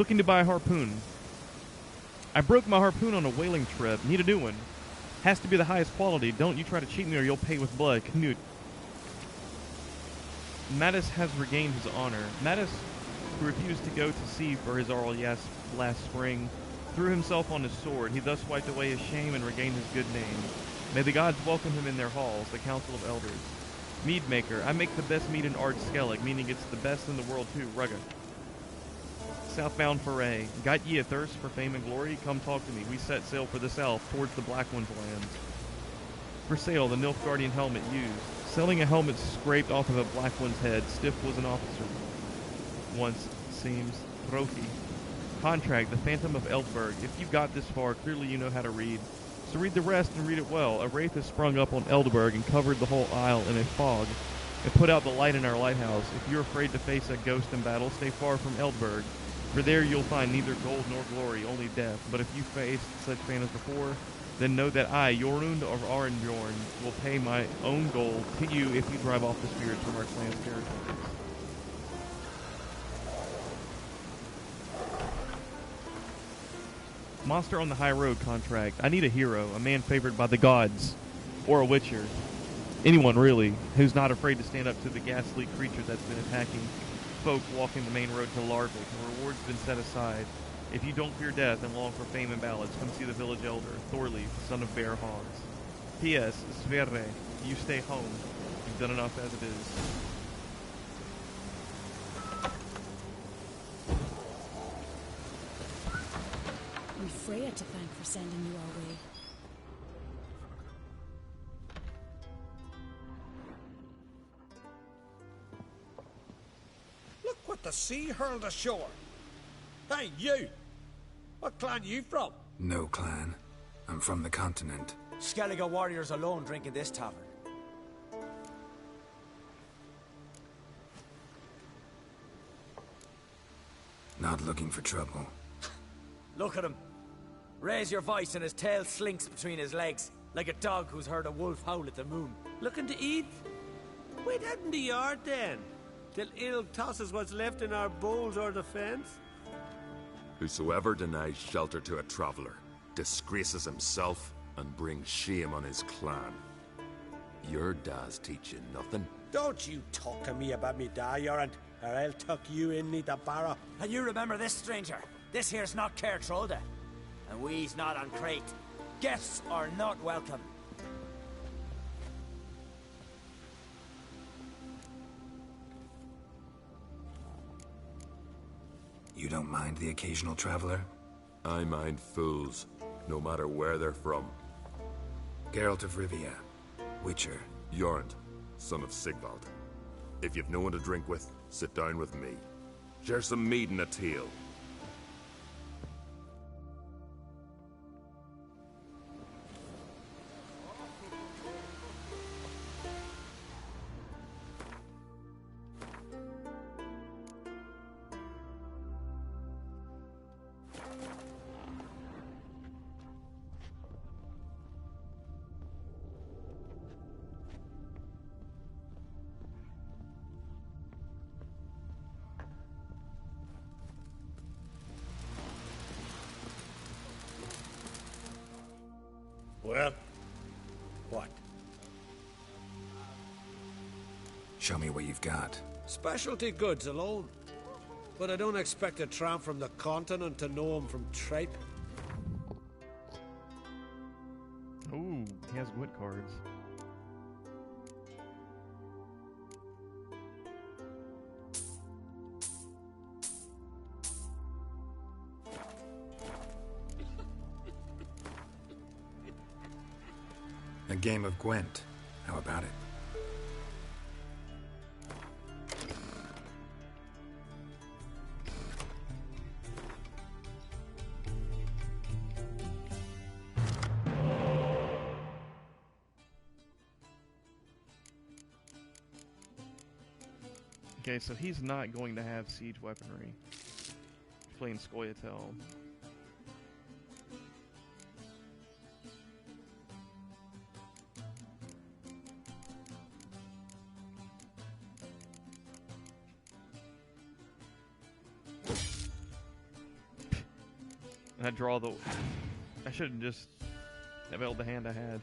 Looking to buy a harpoon. I broke my harpoon on a whaling trip. Need a new one. Has to be the highest quality. Don't you try to cheat me or you'll pay with blood. Knut. Mattis has regained his honor. Mattis, who refused to go to sea for his Aurelias last spring, threw himself on his sword. He thus wiped away his shame and regained his good name. May the gods welcome him in their halls, the council of elders. Mead maker. I make the best mead in Ard Skellige, meaning it's the best in the world too. Rugga. Southbound foray. Got ye a thirst for fame and glory? Come talk to me. We set sail for the south, towards the Black One's lands. For sale, the Nilfgaardian helmet used. Selling a helmet scraped off of a Black One's head. Stiff was an officer. Once, seems. Trophy. Contract, the Phantom of Eldberg. If you got this far, clearly you know how to read. So read the rest and read it well. A wraith has sprung up on Eldberg and covered the whole isle in a fog. It put out the light in our lighthouse. If you're afraid to face a ghost in battle, stay far from Eldberg. For there you'll find neither gold nor glory, only death. But if you faced such phantoms before, then know that I, Jorund of Arenbjorn, will pay my own gold to you if you drive off the spirits from our clan's territories. Monster on the High Road contract. I need a hero, a man favored by the gods, or a witcher. Anyone, really, who's not afraid to stand up to the ghastly creature that's been attacking folk walking the main road to Larvik. The reward's been set aside. If you don't fear death and long for fame and ballads, come see the village elder, Thorleif, son of Bear Hogs. P.S. Sverre, you stay home. You've done enough as it is. We've Freya to thank for sending you our way. Look what the sea hurled ashore. Hey, you! What clan you from? No clan. I'm from the continent. Skellige warriors alone drink in this tavern. Not looking for trouble. Look at him. Raise your voice and his tail slinks between his legs, like a dog who's heard a wolf howl at the moon. Looking to eat? Wait out in the yard then, till ill tosses what's left in our bowls or the fence. Whosoever denies shelter to a traveller disgraces himself and brings shame on his clan. Your da's teach you nothing. Don't you talk to me about me da, Jorund, or I'll tuck you in neath the barrow. And you remember this, stranger. This here's not Caer Trolda, and we's not on Crate. Guests are not welcome. You don't mind the occasional traveler? I mind fools, no matter where they're from. Geralt of Rivia, Witcher. Jorund, son of Sigvald. If you've no one to drink with, sit down with me. Share some mead and a tale. Well, what? Show me what you've got. Specialty goods alone. But I don't expect a tramp from the continent to know him from tripe. Ooh, he has wit cards. A game of Gwent. How about it? Okay, so he's not going to have siege weaponry. Playing Scoia'tael. And I draw the... I shouldn't just have held the hand I had.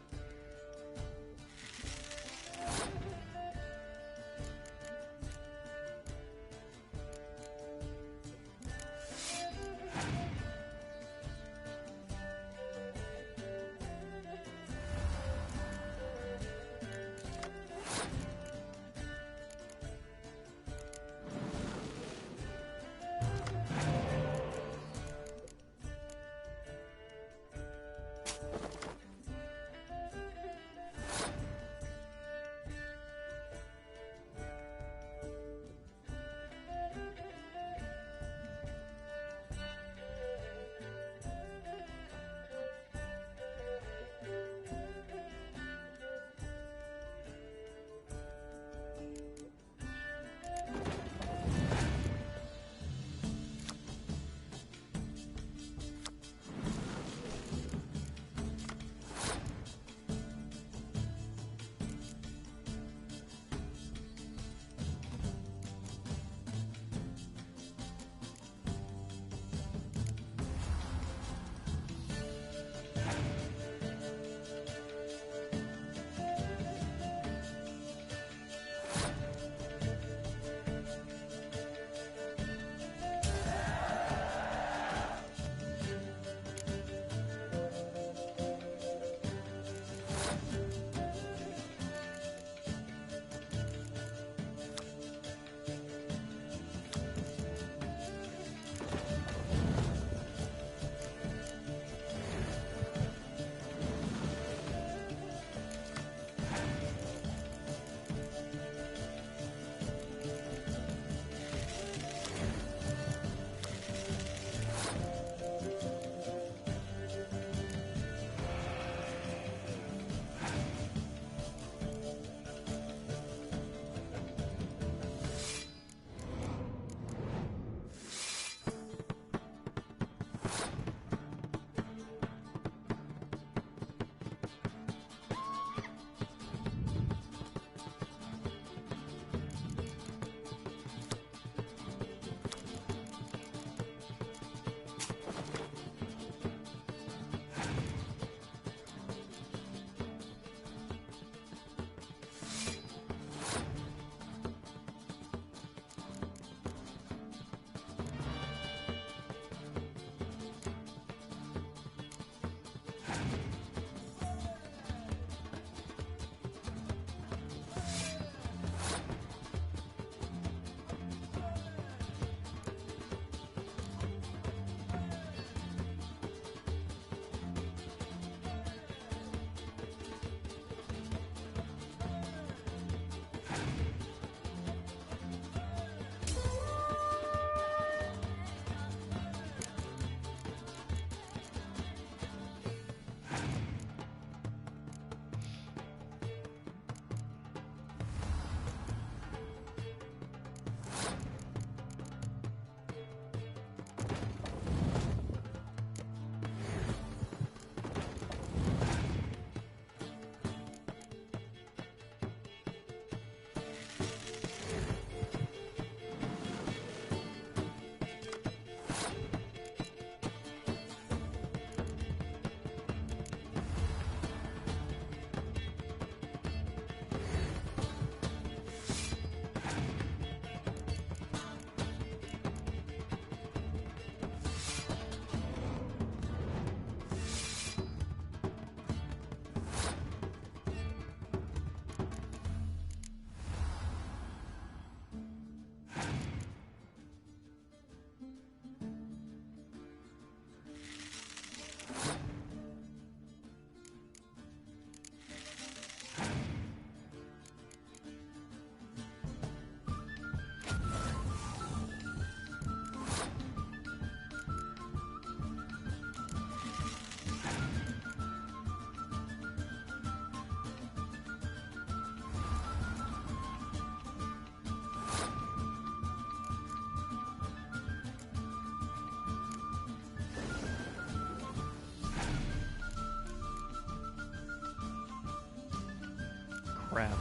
Crap.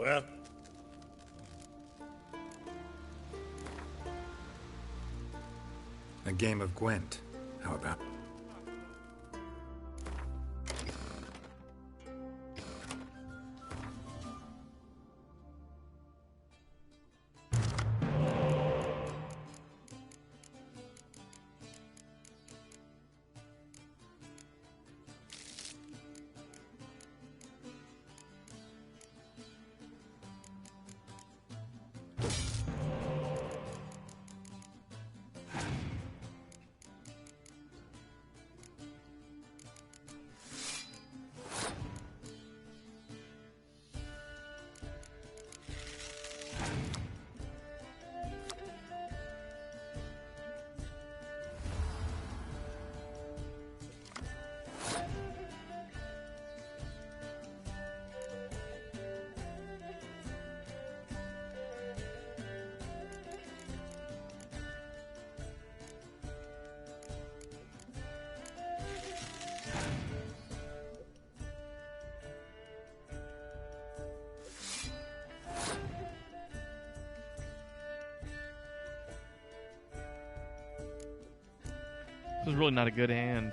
Well? A game of Gwent. How about... This is really not a good hand.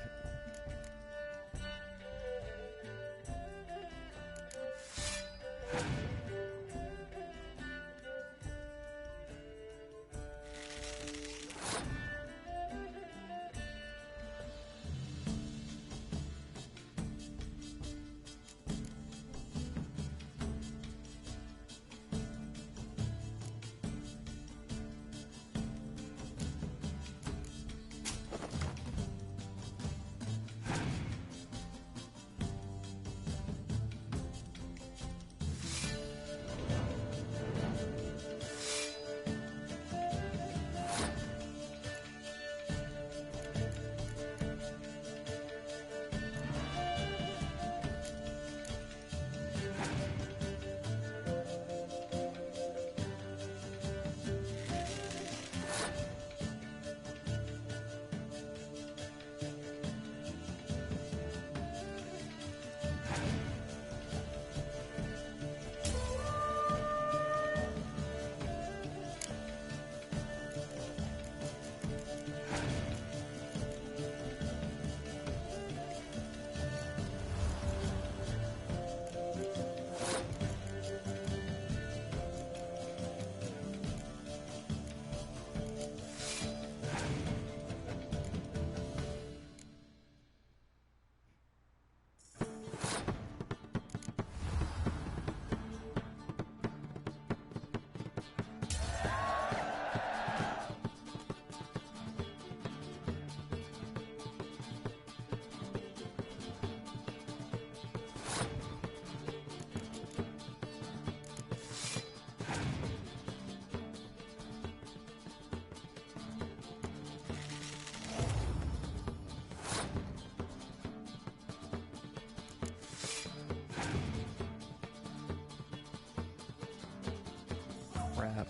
Crap.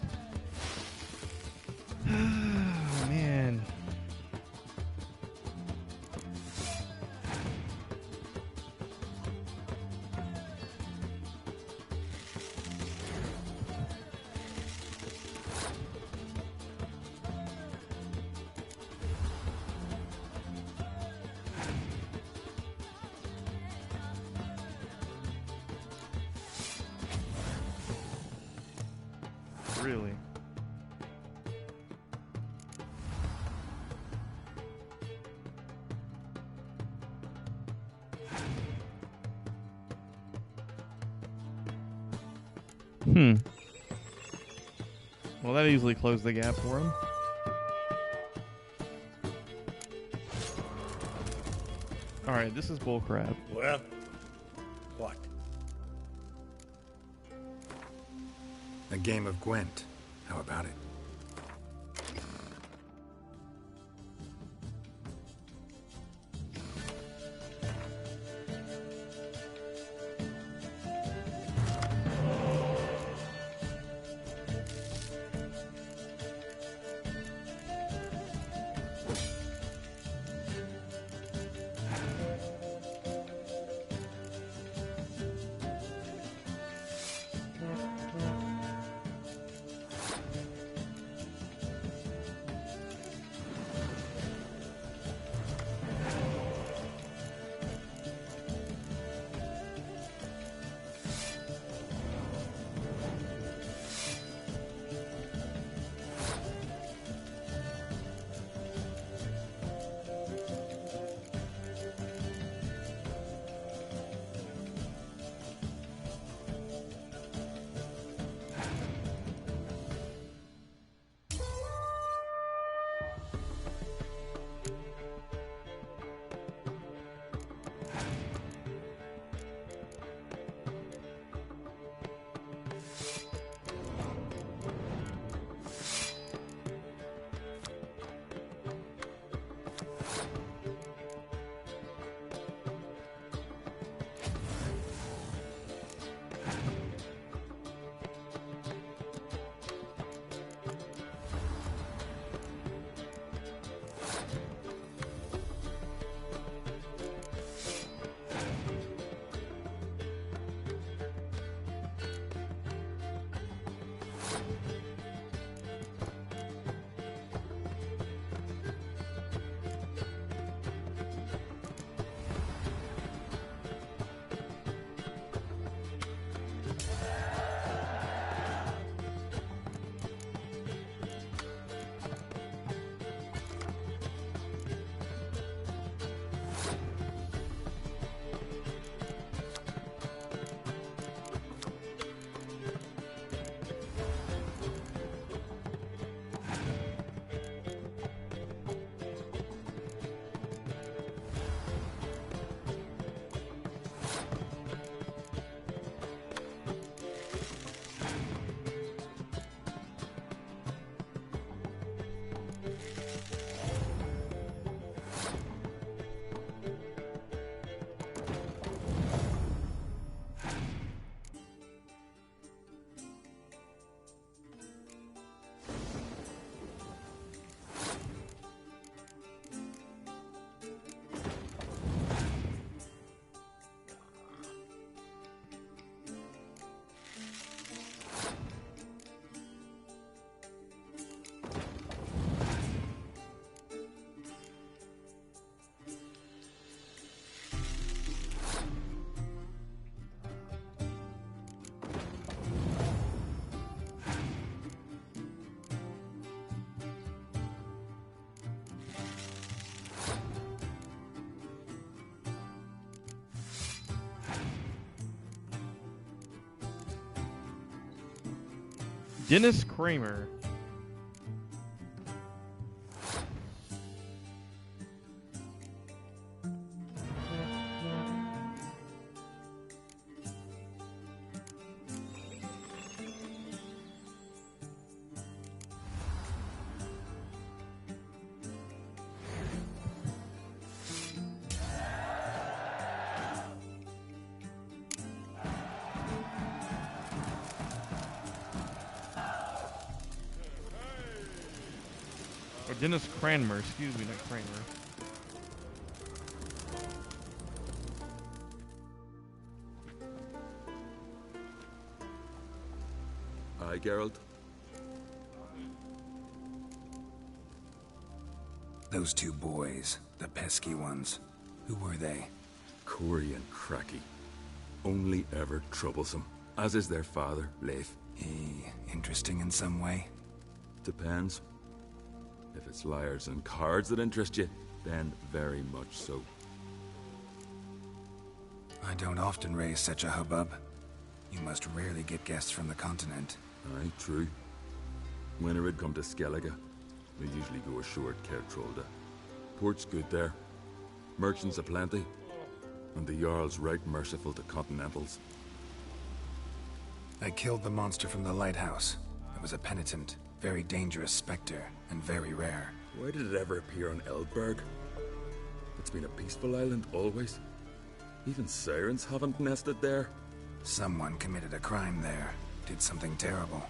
Oh, man. Really? Well, that easily closed the gap for him. Alright, this is bullcrap. Well? What? A game of Gwent. How about it? Dennis Kramer. Dennis Cranmer, excuse me, not Kramer. Aye, Geralt? Those two boys, the pesky ones, who were they? Corey and Cracky. Only ever troublesome, as is their father, Leif. He interesting in some way? Depends. If it's liars and cards that interest you, then very much so. I don't often raise such a hubbub. You must rarely get guests from the continent. Aye, true. When we'd come to Skellige, we usually go ashore at Kertrolda. Port's good there. Merchants aplenty. And the Jarl's right merciful to continentals. I killed the monster from the lighthouse. It was a penitent, very dangerous specter, and very rare. Why did it ever appear on Eldberg? It's been a peaceful island always. Even sirens haven't nested there. Someone committed a crime there. Did something terrible.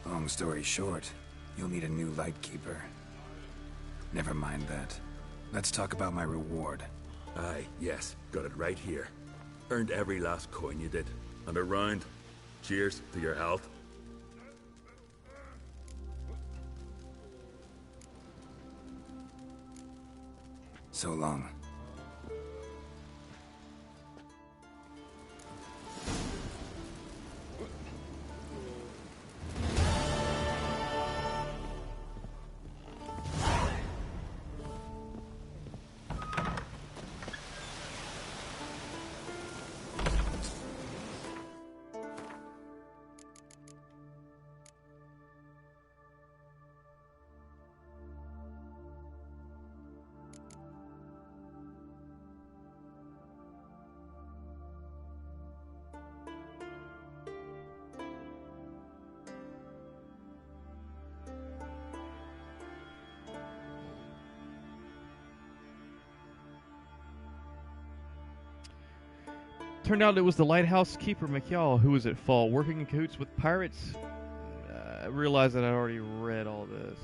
Long story short, you'll need a new lightkeeper. Never mind that. Let's talk about my reward. Aye, yes. Got it right here. Earned every last coin you did. And a round. Cheers to your health. So long. Turned out it was the lighthouse keeper, McYall, who was at fault, working in cahoots with pirates. I realized that I already read all this.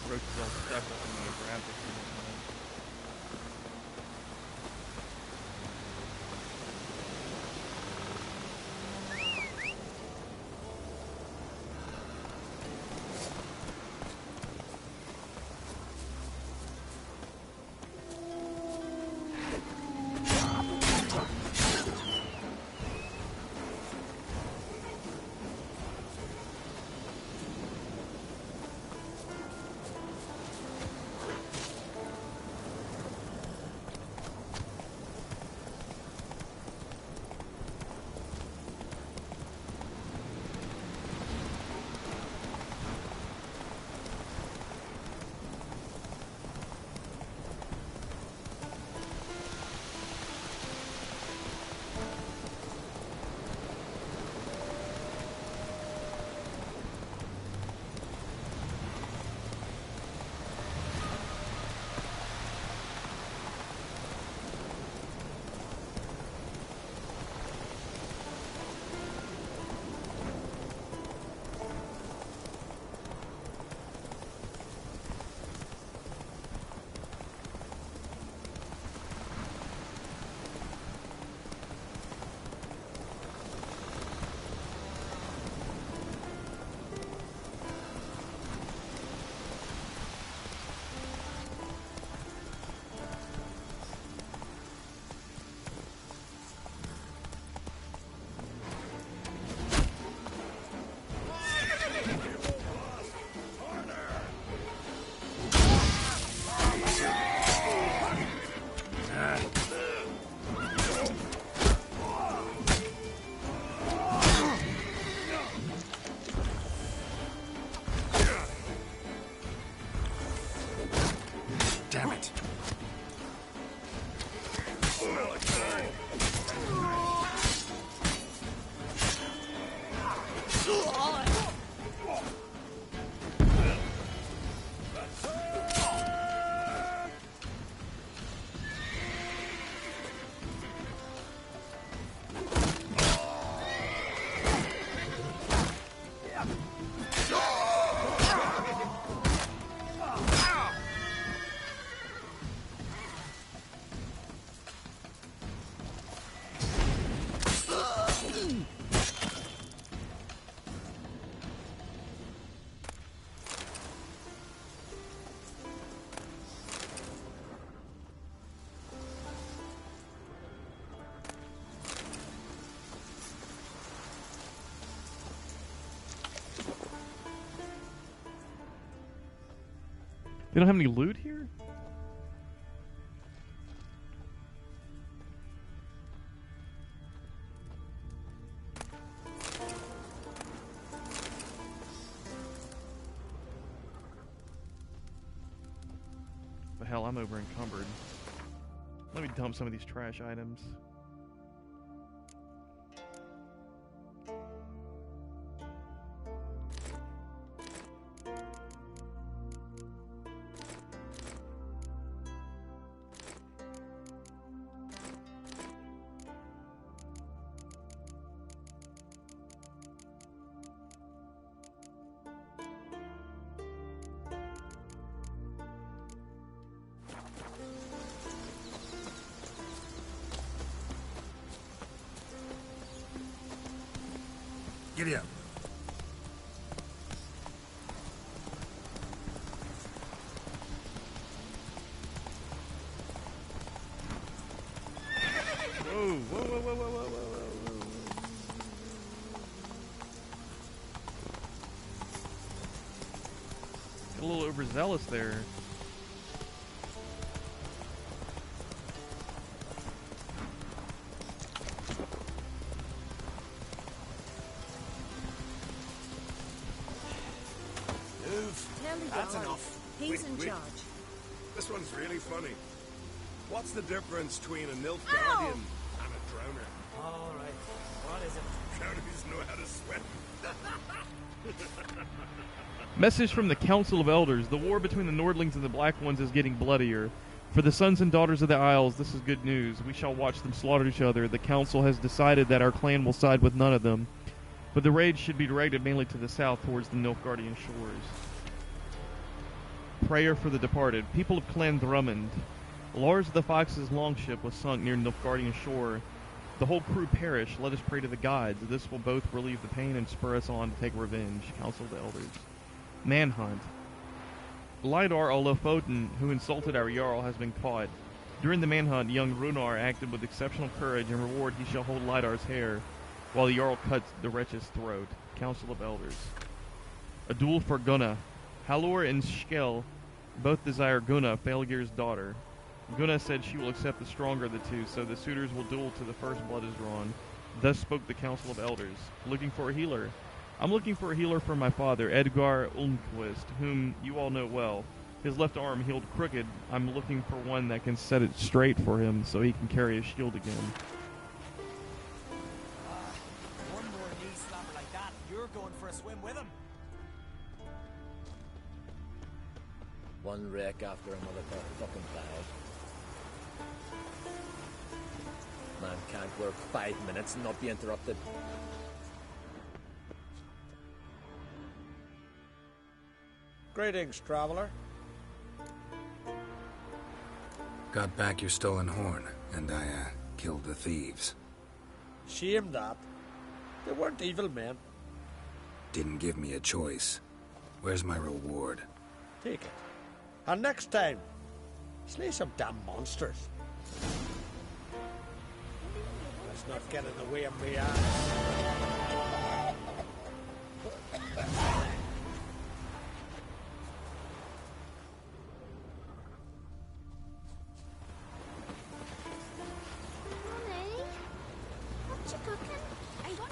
Roach is all stuck up in the graphics. They don't have any loot here? But hell, I'm over encumbered. Let me dump some of these trash items. Giddy up. Whoa, whoa, whoa, whoa, whoa, whoa, whoa, whoa. Got a little overzealous there. That's enough. He's in charge. This one's really funny. What's the difference between a Nilf Guardian and a Drowner? All right. What is it? Drowners know how to swim. Message from the Council of Elders. The war between the Nordlings and the Black Ones is getting bloodier. For the sons and daughters of the Isles, this is good news. We shall watch them slaughter each other. The Council has decided that our clan will side with none of them, but the raids should be directed mainly to the south towards the Nilfgaardian shores. Prayer for the departed. People of Clan Drummond. Lars the Fox's longship was sunk near Nilfgaardian shore. The whole crew perished. Let us pray to the gods. This will both relieve the pain and spur us on to take revenge. Council of the Elders. Manhunt. Lydar Olofoten, who insulted our Jarl, has been caught. During the manhunt, young Runar acted with exceptional courage. In reward, he shall hold Lydar's hair, while the Jarl cuts the wretch's throat. Council of Elders. A duel for Gunna. Halor and Skell both desire Gunna, Felgir's daughter. Gunna said she will accept the stronger of the two, so the suitors will duel till the first blood is drawn. Thus spoke the Council of Elders. Looking for a healer. I'm looking for a healer for my father, Edgar Ulmquist, whom you all know well. His left arm healed crooked. I'm looking for one that can set it straight for him so he can carry his shield again. One more knee slammer like that, you're going for a swim with him. One wreck after another got fucking bad. Man can't work 5 minutes and not be interrupted. Greetings, traveler. Got back your stolen horn, and I, killed the thieves. Shame that. They weren't evil men. Didn't give me a choice. Where's my reward? Take it. And next time, slay some damn monsters. Let's not get in the way of me ass. Honey, what you cooking? I want...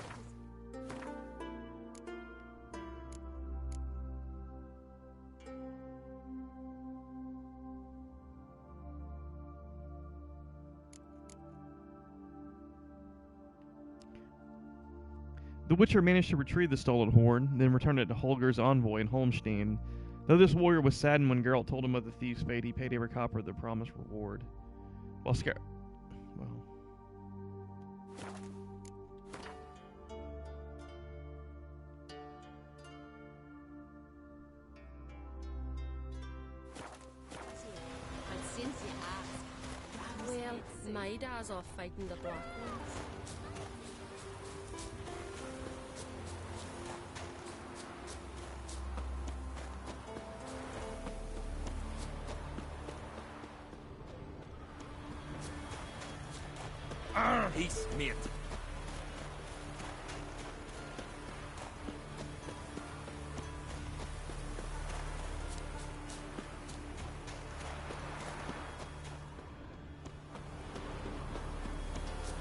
The Witcher managed to retrieve the stolen horn, then returned it to Holger's envoy in Holmstein. Though this warrior was saddened when Geralt told him of the thief's fate, he paid every copper the promised reward. While Well, my dad's off fighting the Black Ones. Peace, mate.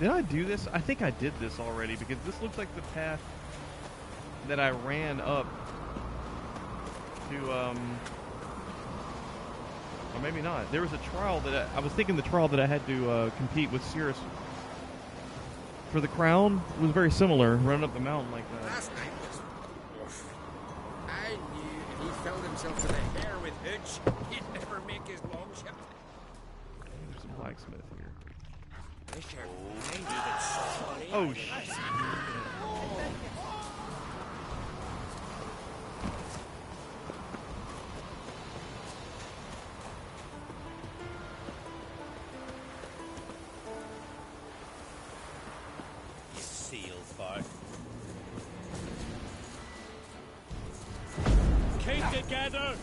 Did I do this? I think I did this already because this looks like the path that I ran up to, or maybe not. There was a trial that I was thinking the trial that I had to compete with Cirrus for the crown was very similar, running up the mountain like that. Last night was oof. I knew if he filled himself with a hair with hooch, he'd never make his longship. There's a blacksmith here. Bishop, I needed somebody. Oh, shit. Keep together!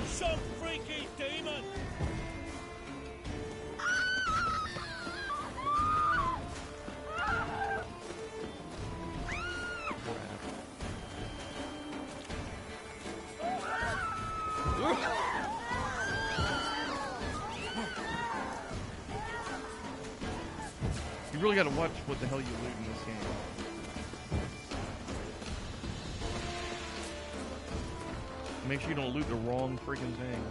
Some freaky demon! You really gotta watch what the hell you loot in this game. Make sure you don't loot the wrong freaking thing.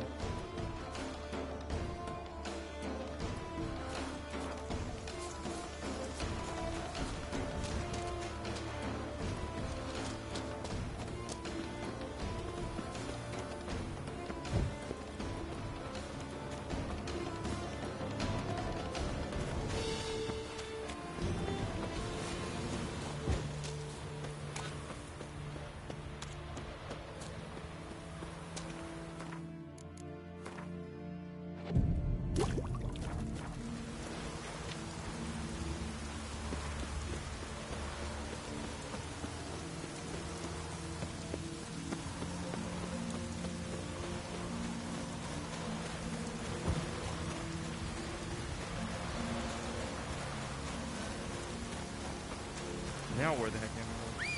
Now where the heck am I?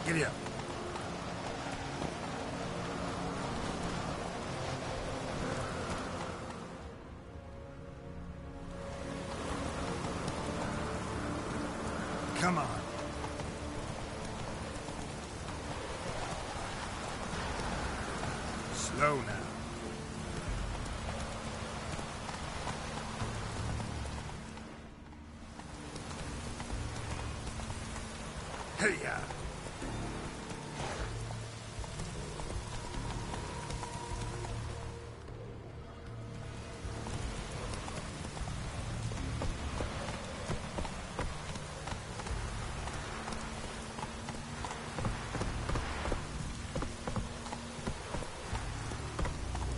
Giddy up. Come on. Slow now. Hey-ya.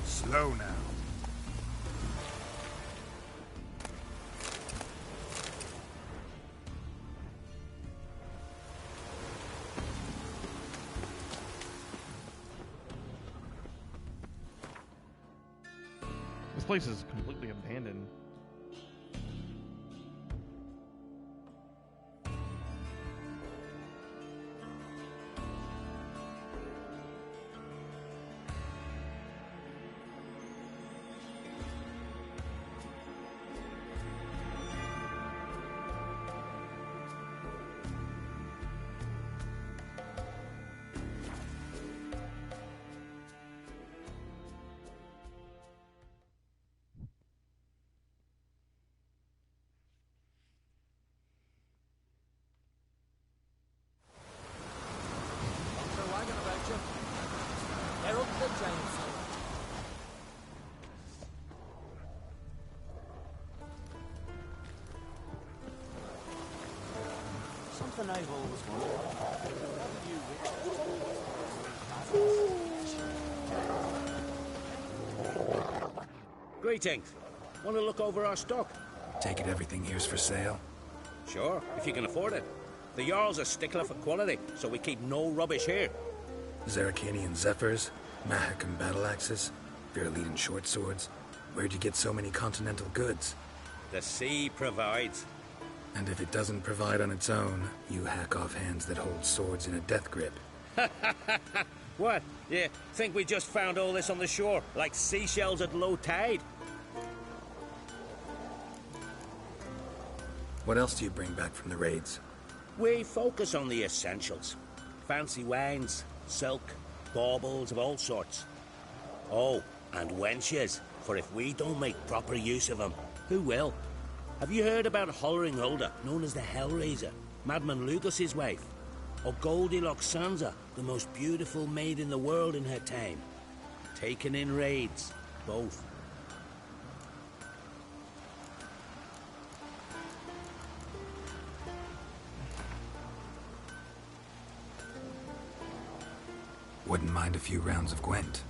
Slow now. This place is completely abandoned. something I've always wondered. Greetings. Want to look over our stock? Take it everything here's for sale? Sure, if you can afford it. The Jarl's a stickler for quality, so we keep no rubbish here. Zaracanian Zephyrs, Mahakan battle axes, Viruleten short swords. Where'd you get so many continental goods? The sea provides. And if it doesn't provide on its own, you hack off hands that hold swords in a death grip. What? You think we just found all this on the shore, like seashells at low tide? What else do you bring back from the raids? We focus on the essentials. Fancy wines, silk, baubles of all sorts. Oh, and wenches, for if we don't make proper use of them, who will? Have you heard about Hollering Hulda, known as the Hellraiser, Madman Lugos's wife? Or Goldilocks Sansa, the most beautiful maid in the world in her time? Taken in raids, both. Wouldn't mind a few rounds of Gwent.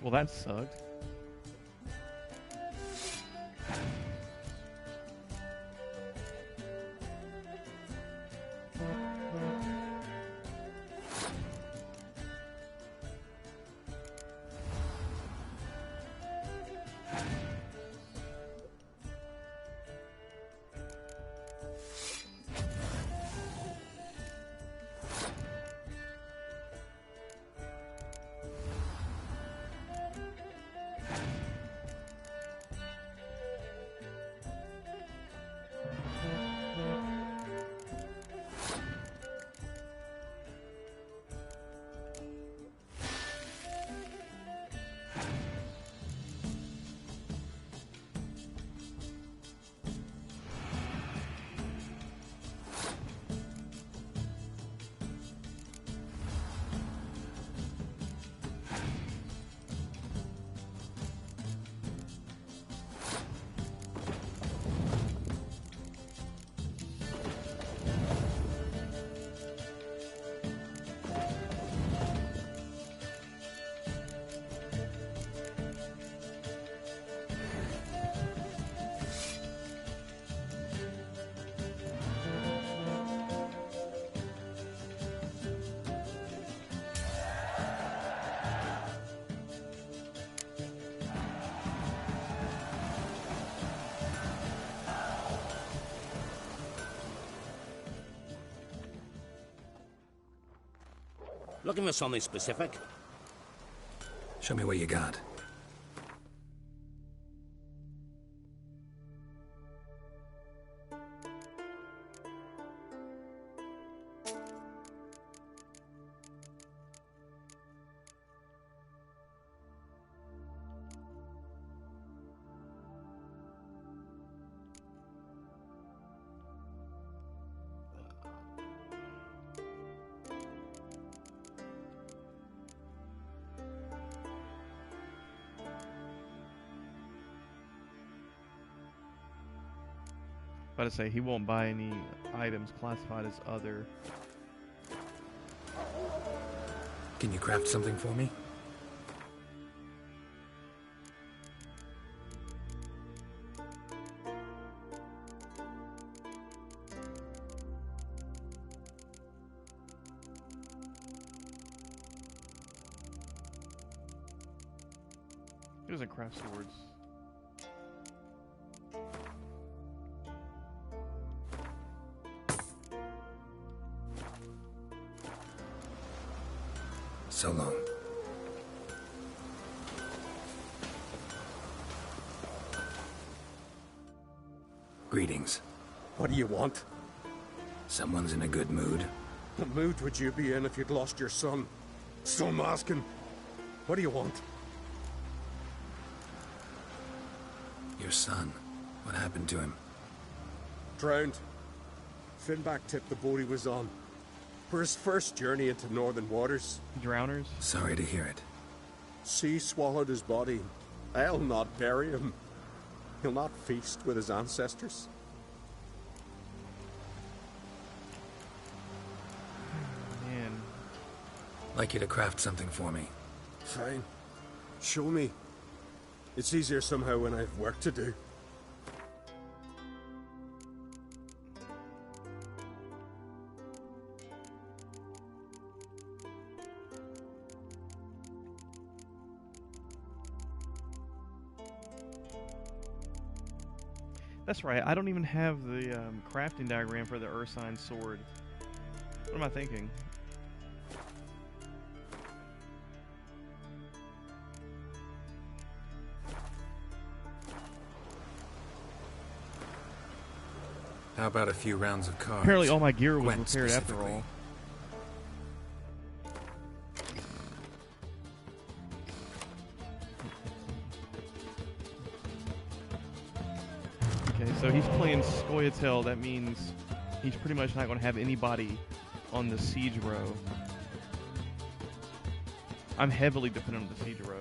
Well, that sucked. Looking for something specific? Show me what you got. About to say he won't buy any items classified as other. Can you craft something for me? He doesn't craft swords. So long. Greetings. What do you want? Someone's in a good mood. What mood would you be in if you'd lost your son? So I'm asking. What do you want? Your son. What happened to him? Drowned. Finback tipped the boat he was on. For his first journey into northern waters. Drowners? Sorry to hear it. Sea swallowed his body. I'll not bury him. He'll not feast with his ancestors. Man. Like you to craft something for me. Fine. Show me. It's easier somehow when I've work to do. That's right, I don't even have the crafting diagram for the Ursine sword. What am I thinking? How about a few rounds of cards? Apparently all my gear was Gwent repaired after all. Okay, so he's playing Skellige. That means he's pretty much not going to have anybody on the siege row. I'm heavily dependent on the siege row.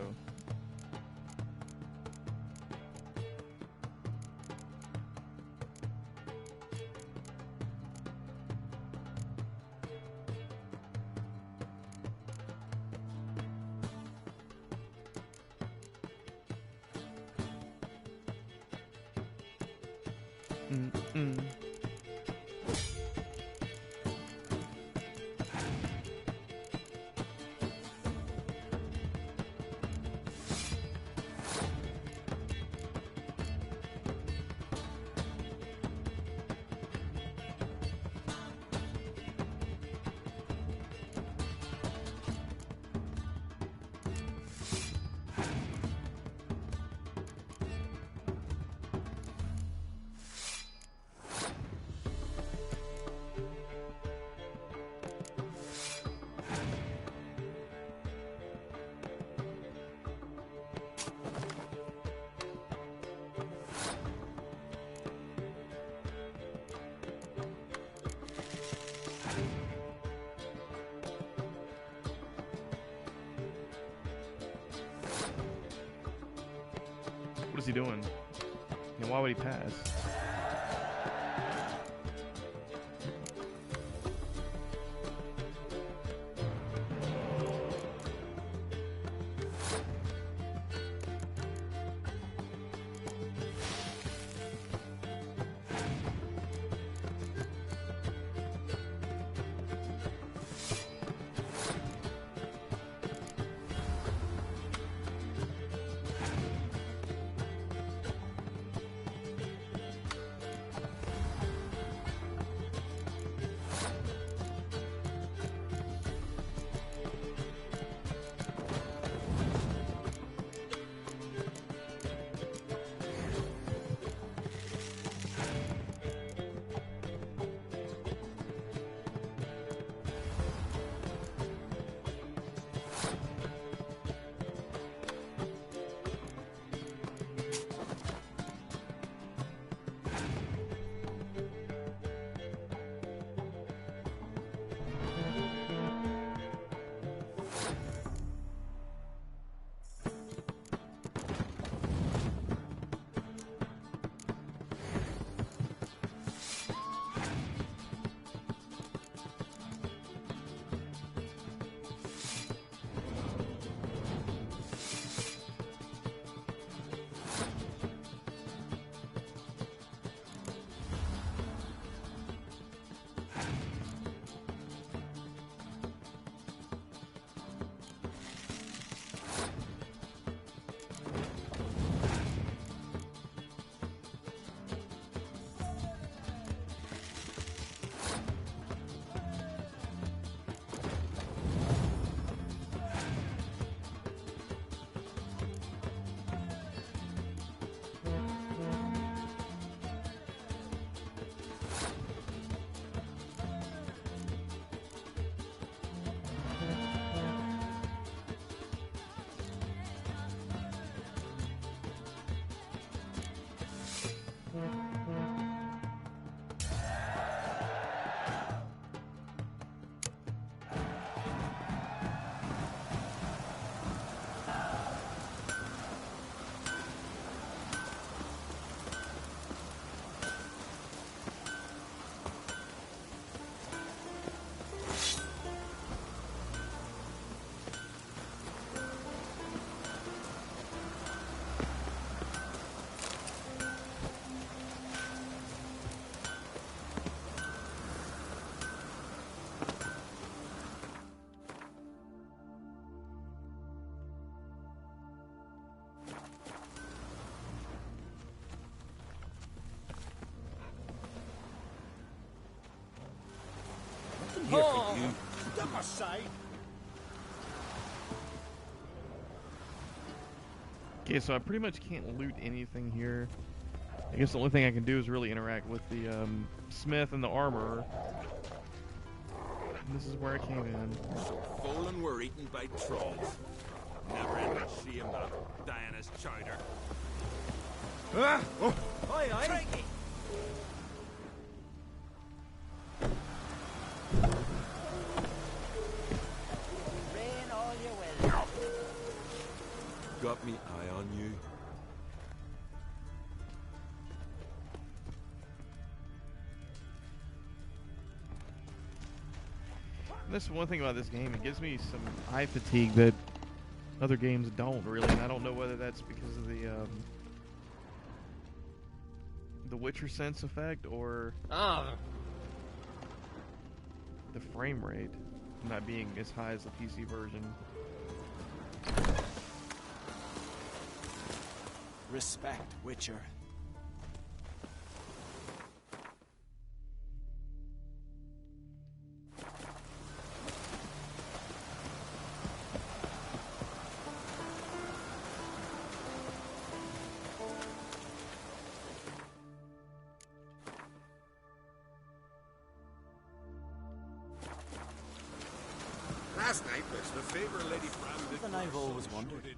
What is he doing? And why would he pass? I say. Okay, so I pretty much can't loot anything here. I guess the only thing I can do is really interact with the smith and the armorer. And this is where I came in. Fallen were eaten by trolls. Never ended shame that Diana's chowder. Ah! Oh. Oi, oi! Crikey. Rain all you will. Got me eye on you. And this is one thing about this game. It gives me some eye fatigue that other games don't really. And I don't know whether that's because of the Witcher sense effect or the frame rate not being as high as the PC version. Respect, Witcher. Last night was the favour Lady Brandon. Something I've always wondered.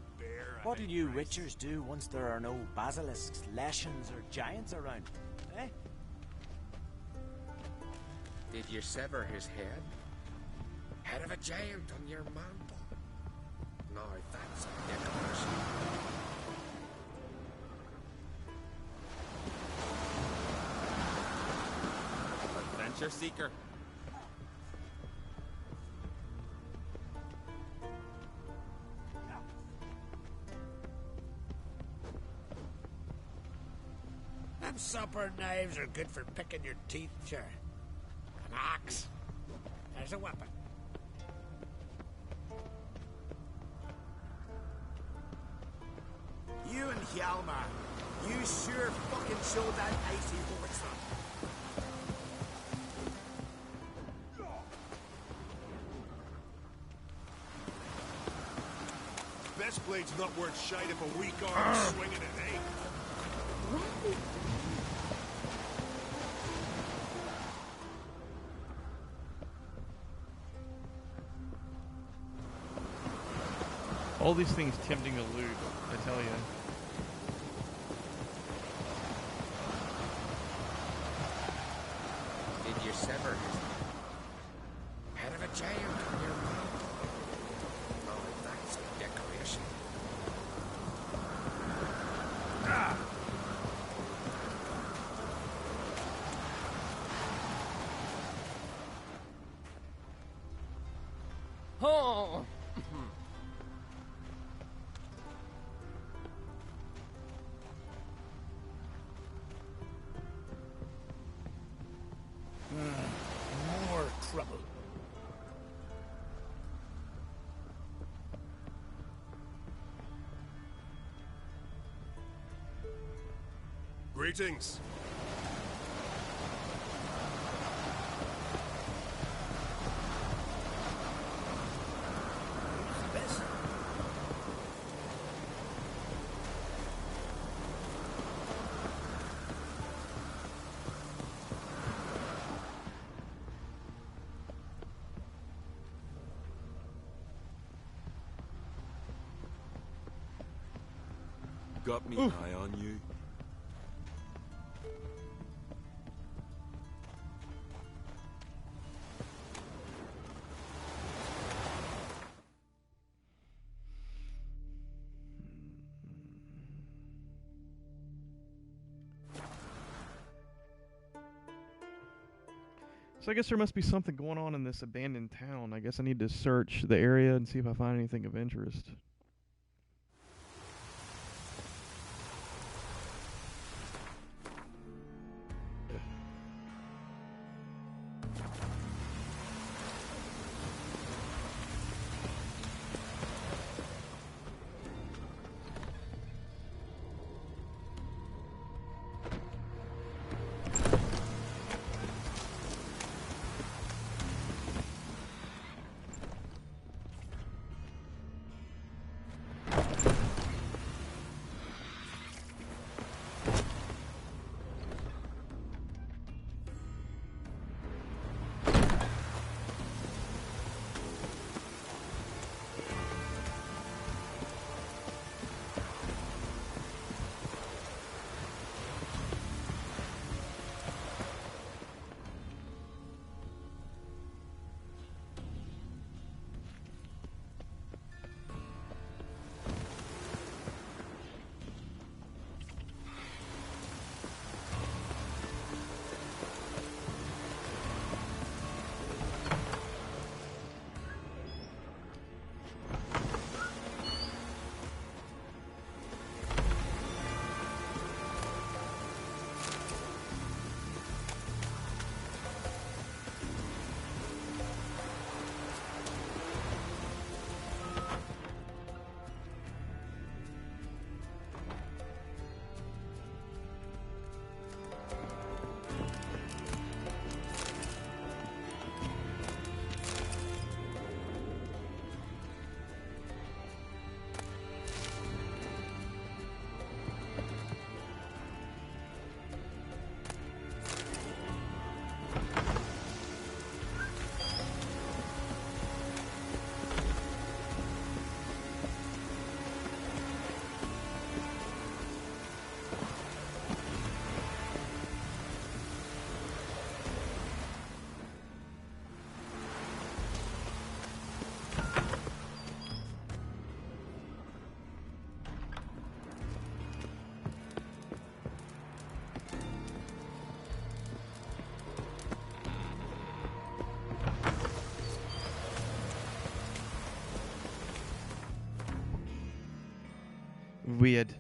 What'll you Witchers do once there are no basilisks, leshens, or giants around? Eh? Did you sever his head? Head of a giant on your mantle. Now that's a decoration. Adventure seeker. Them supper knives are good for picking your teeth, sure. An axe. There's a weapon. You and Hjalmar, you sure fucking showed that icy horse up. Best blade's not worth shite if a weak arm swinging it, eh? All these things tempting to loot, I tell you. Did you sever his head of a giant on your mantle? Now that's a decoration. Oh! More trouble. Greetings. Got me eye on you. So I guess there must be something going on in this abandoned town. I guess I need to search the area and see if I find anything of interest. weird.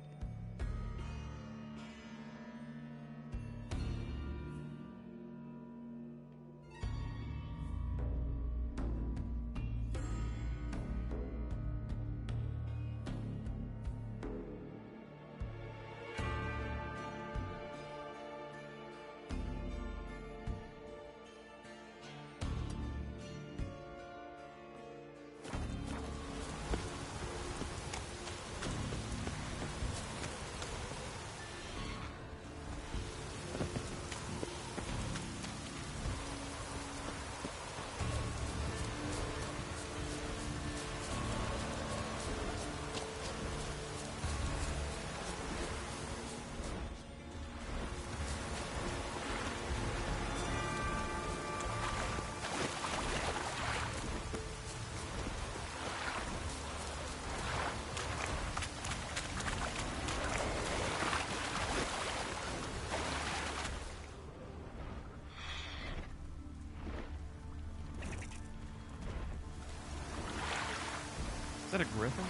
Is that a griffin?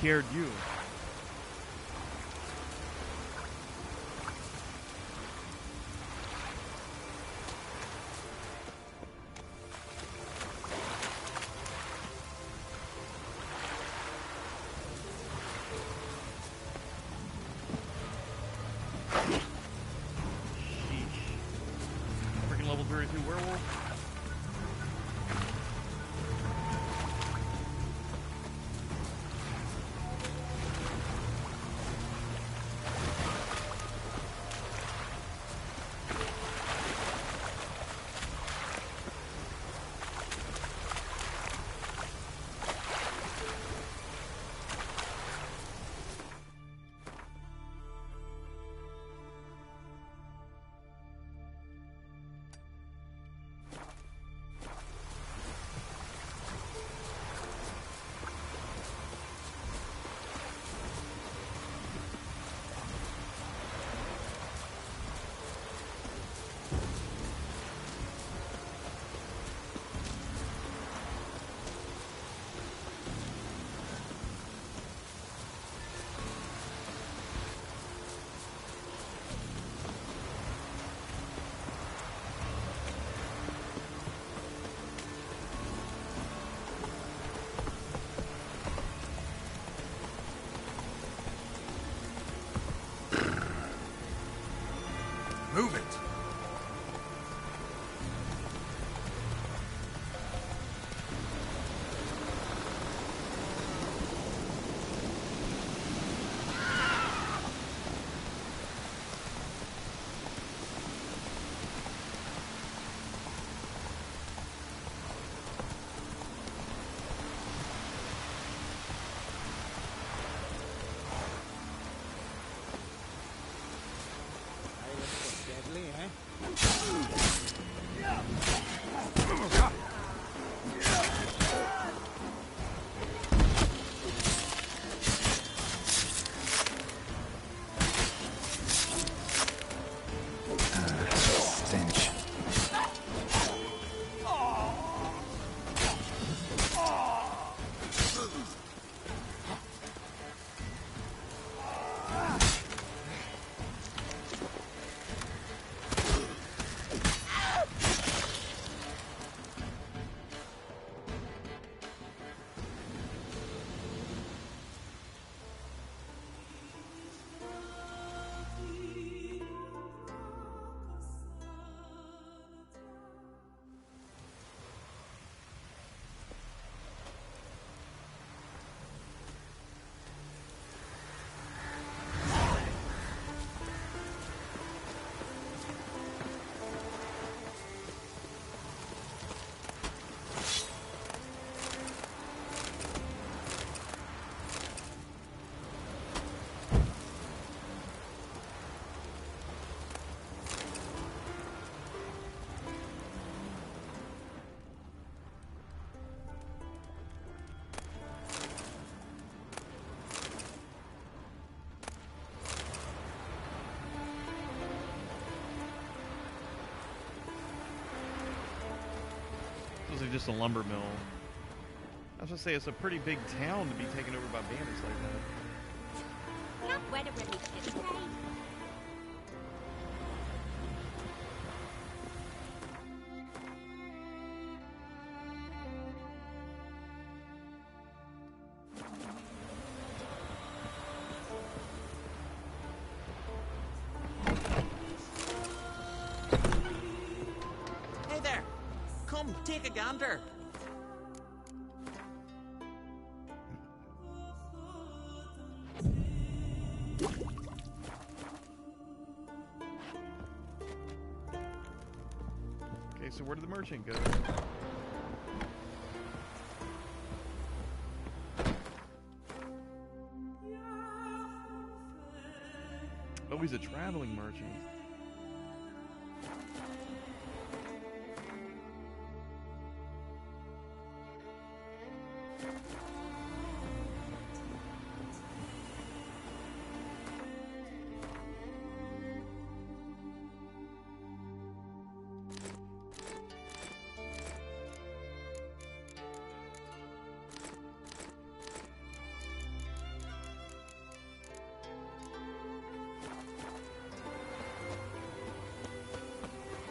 Cared you. Level 32 werewolf. Move it! Stench. Was it just a lumber mill? I was gonna say it's a pretty big town to be taken over by bandits like that. Not weather when we kids play. Hey there! Come, take a gander! Okay, so where did the merchant go? Oh, he's a traveling merchant.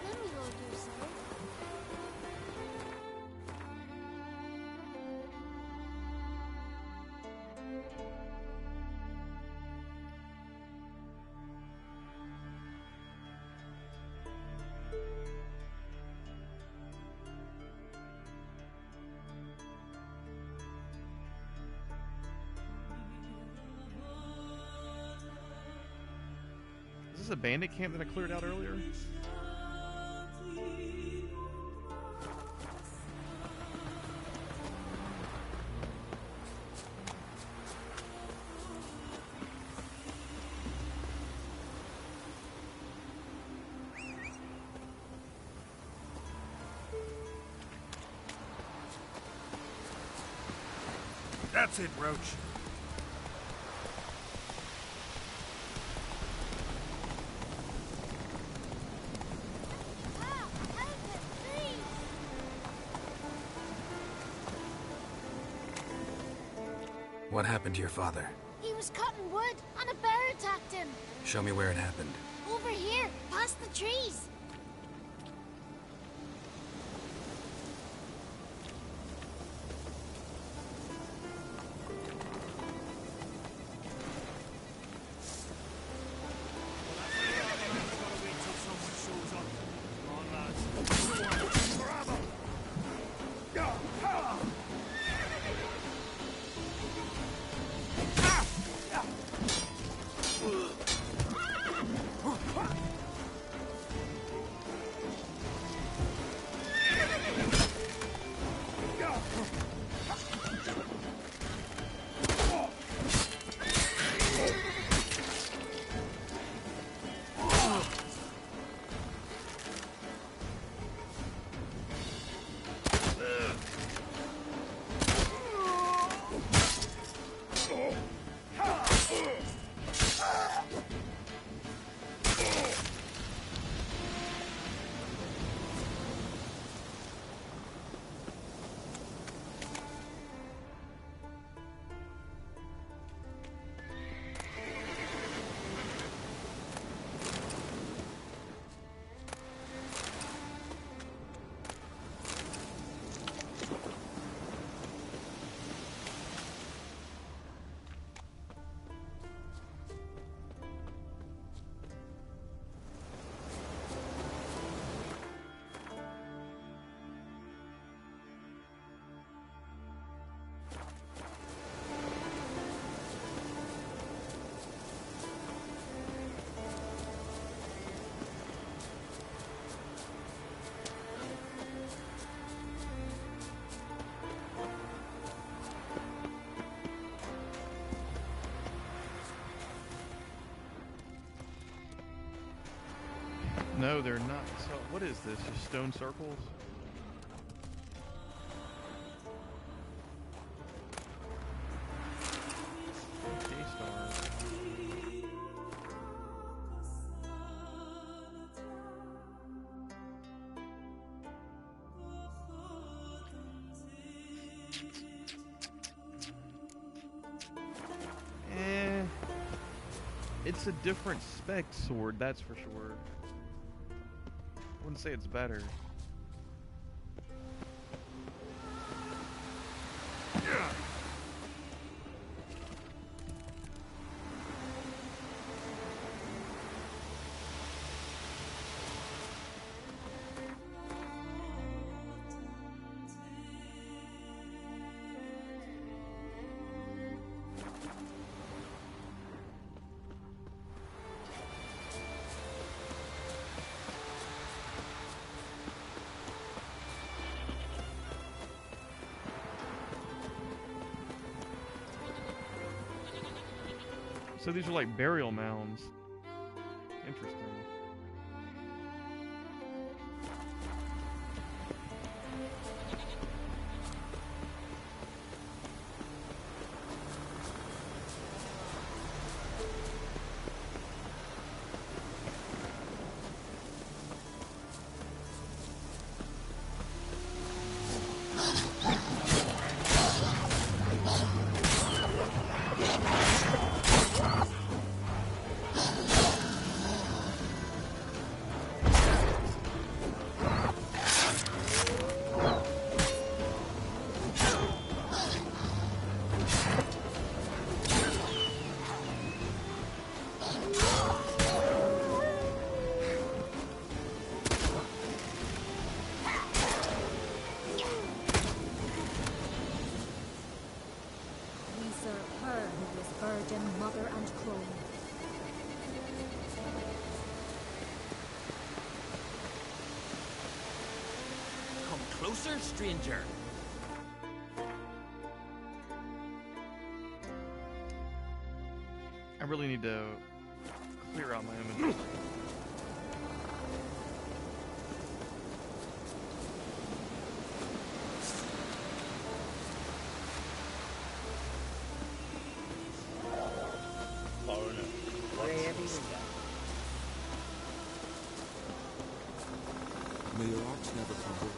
Let me go do something. Is this a bandit camp that I cleared out earlier? That's it, Roach. What happened to your father? He was cutting wood and a bear attacked him. Show me where it happened. Over here, past the trees. No, they're not. So, what is this? Just stone circles? K-stars. It's a different spec sword, that's for sure. I wouldn't say it's better. So these are like burial mounds. Interesting. Mother and crone. Come closer, stranger. I really need to clear out my inventory. May your arcs never crumble.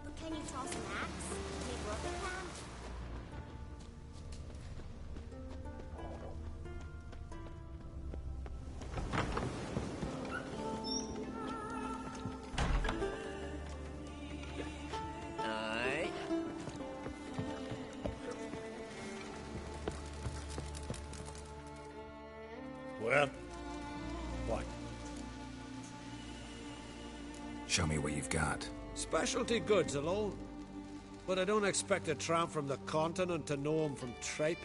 But can you toss an axe? Can you work with that? Aye. Well, what? Show me what you've got. Specialty goods alone. But I don't expect a tramp from the continent to know 'em from tripe.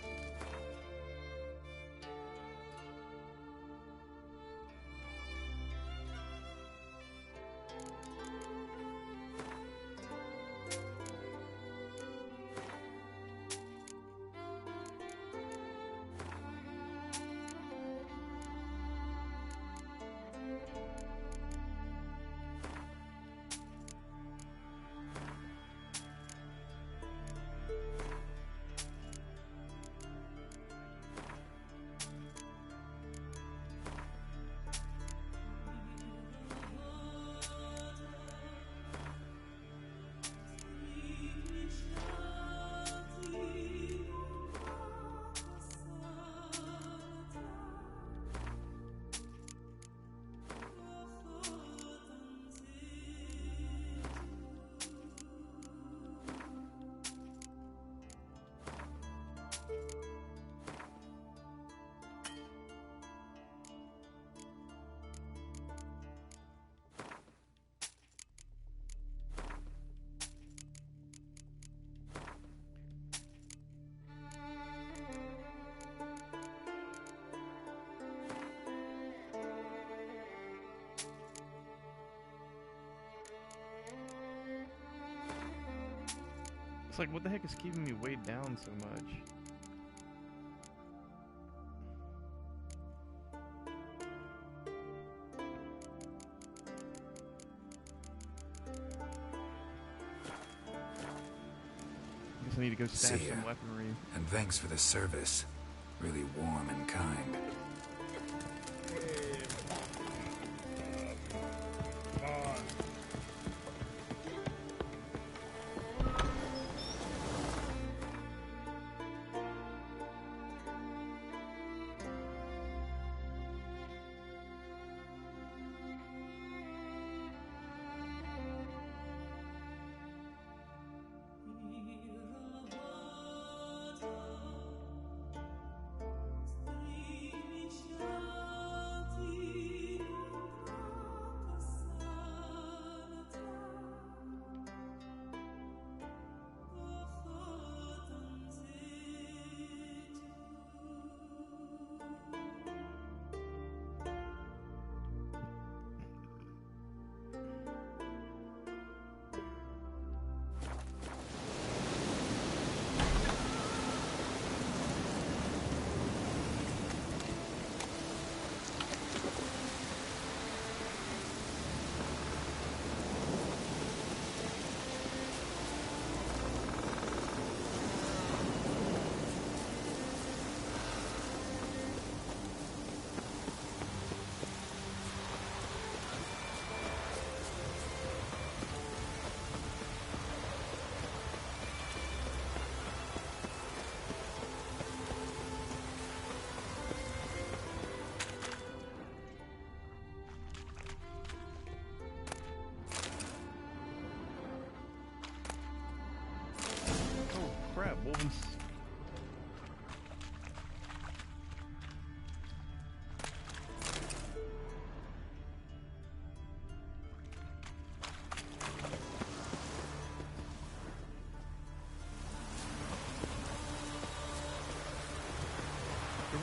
It's like, what the heck is keeping me weighed down so much? Guess I need to go stash See ya. some weaponry. And thanks for the service. Really warm and kind.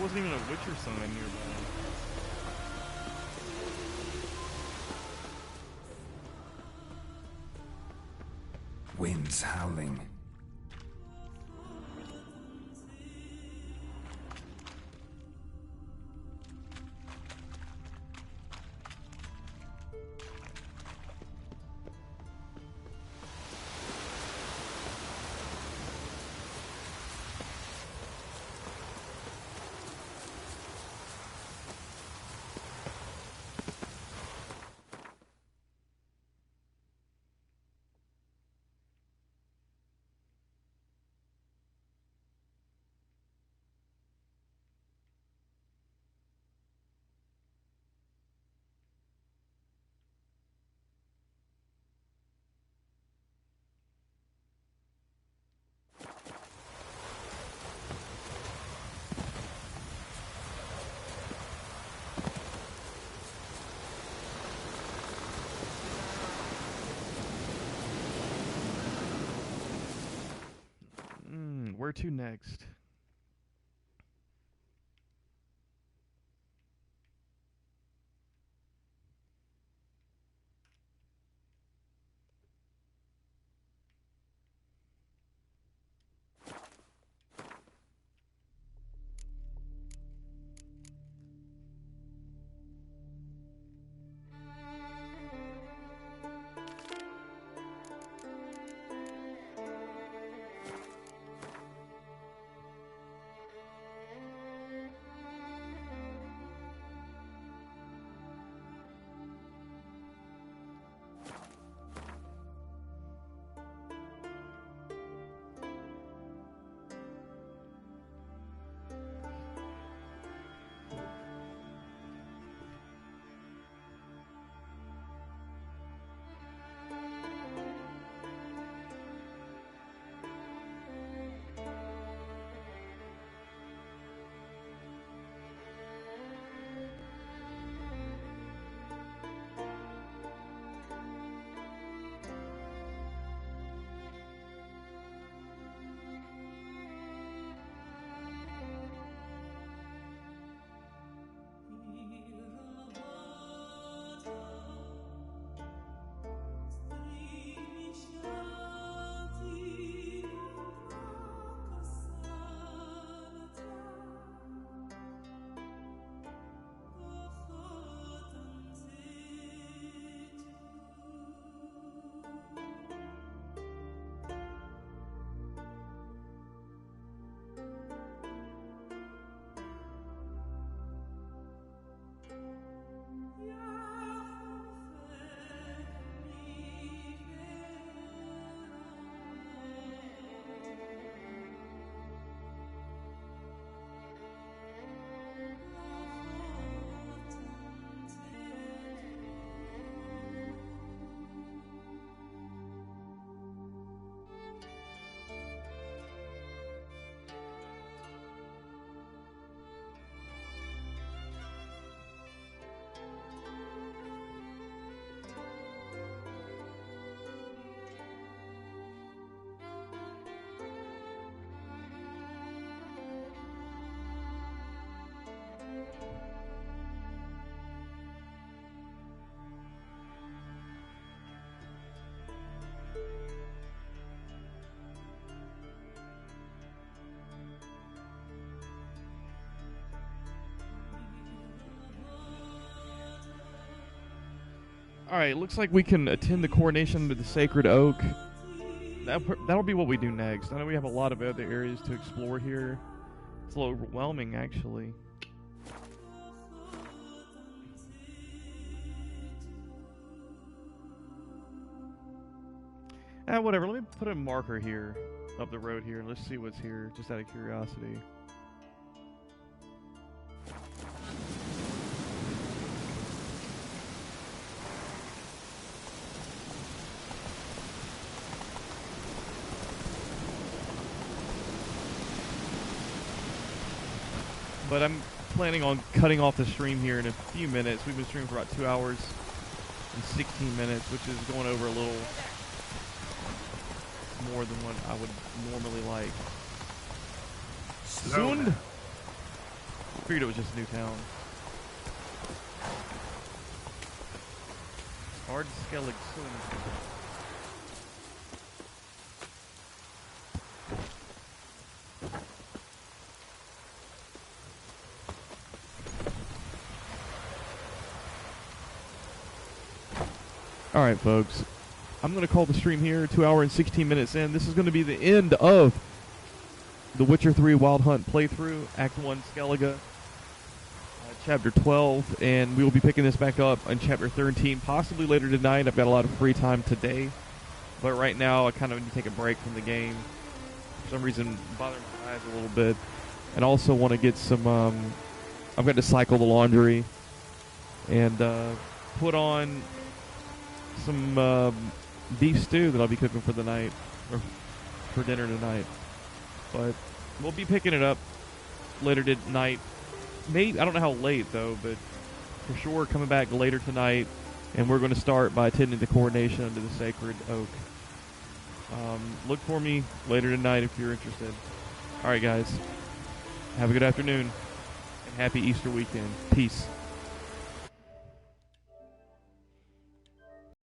wasn't even a Witcher sign nearby. Winds howling. Where to next? Alright, looks like we can attend the coronation of the Sacred Oak. That'll be what we do next. I know we have a lot of other areas to explore here. It's a little overwhelming, actually. Whatever. Let me put a marker here up the road here. Let's see what's here, just out of curiosity. But I'm planning on cutting off the stream here in a few minutes. We've been streaming for about 2 hours and 16 minutes, which is going over a little more than what I would normally like. Soon. Figured it was just Newtown. Hard Skellige soon. Alright, folks. I'm going to call the stream here, 2 hours and 16 minutes in. This is going to be the end of the Witcher 3 Wild Hunt playthrough, Act 1 Skellige, Chapter 12, and we will be picking this back up on Chapter 13, possibly later tonight. I've got a lot of free time today, but right now I kind of need to take a break from the game. For some reason, bothering my eyes a little bit, and also want to get some, I've got to cycle the laundry, and put on some beef stew that I'll be cooking for the night, or for dinner tonight. But we'll be picking it up later tonight. Maybe, I don't know how late though, but for sure coming back later tonight, and we're going to start by attending the coronation under the Sacred Oak. Look for me later tonight if you're interested. Alright guys, have a good afternoon, and happy Easter weekend. Peace.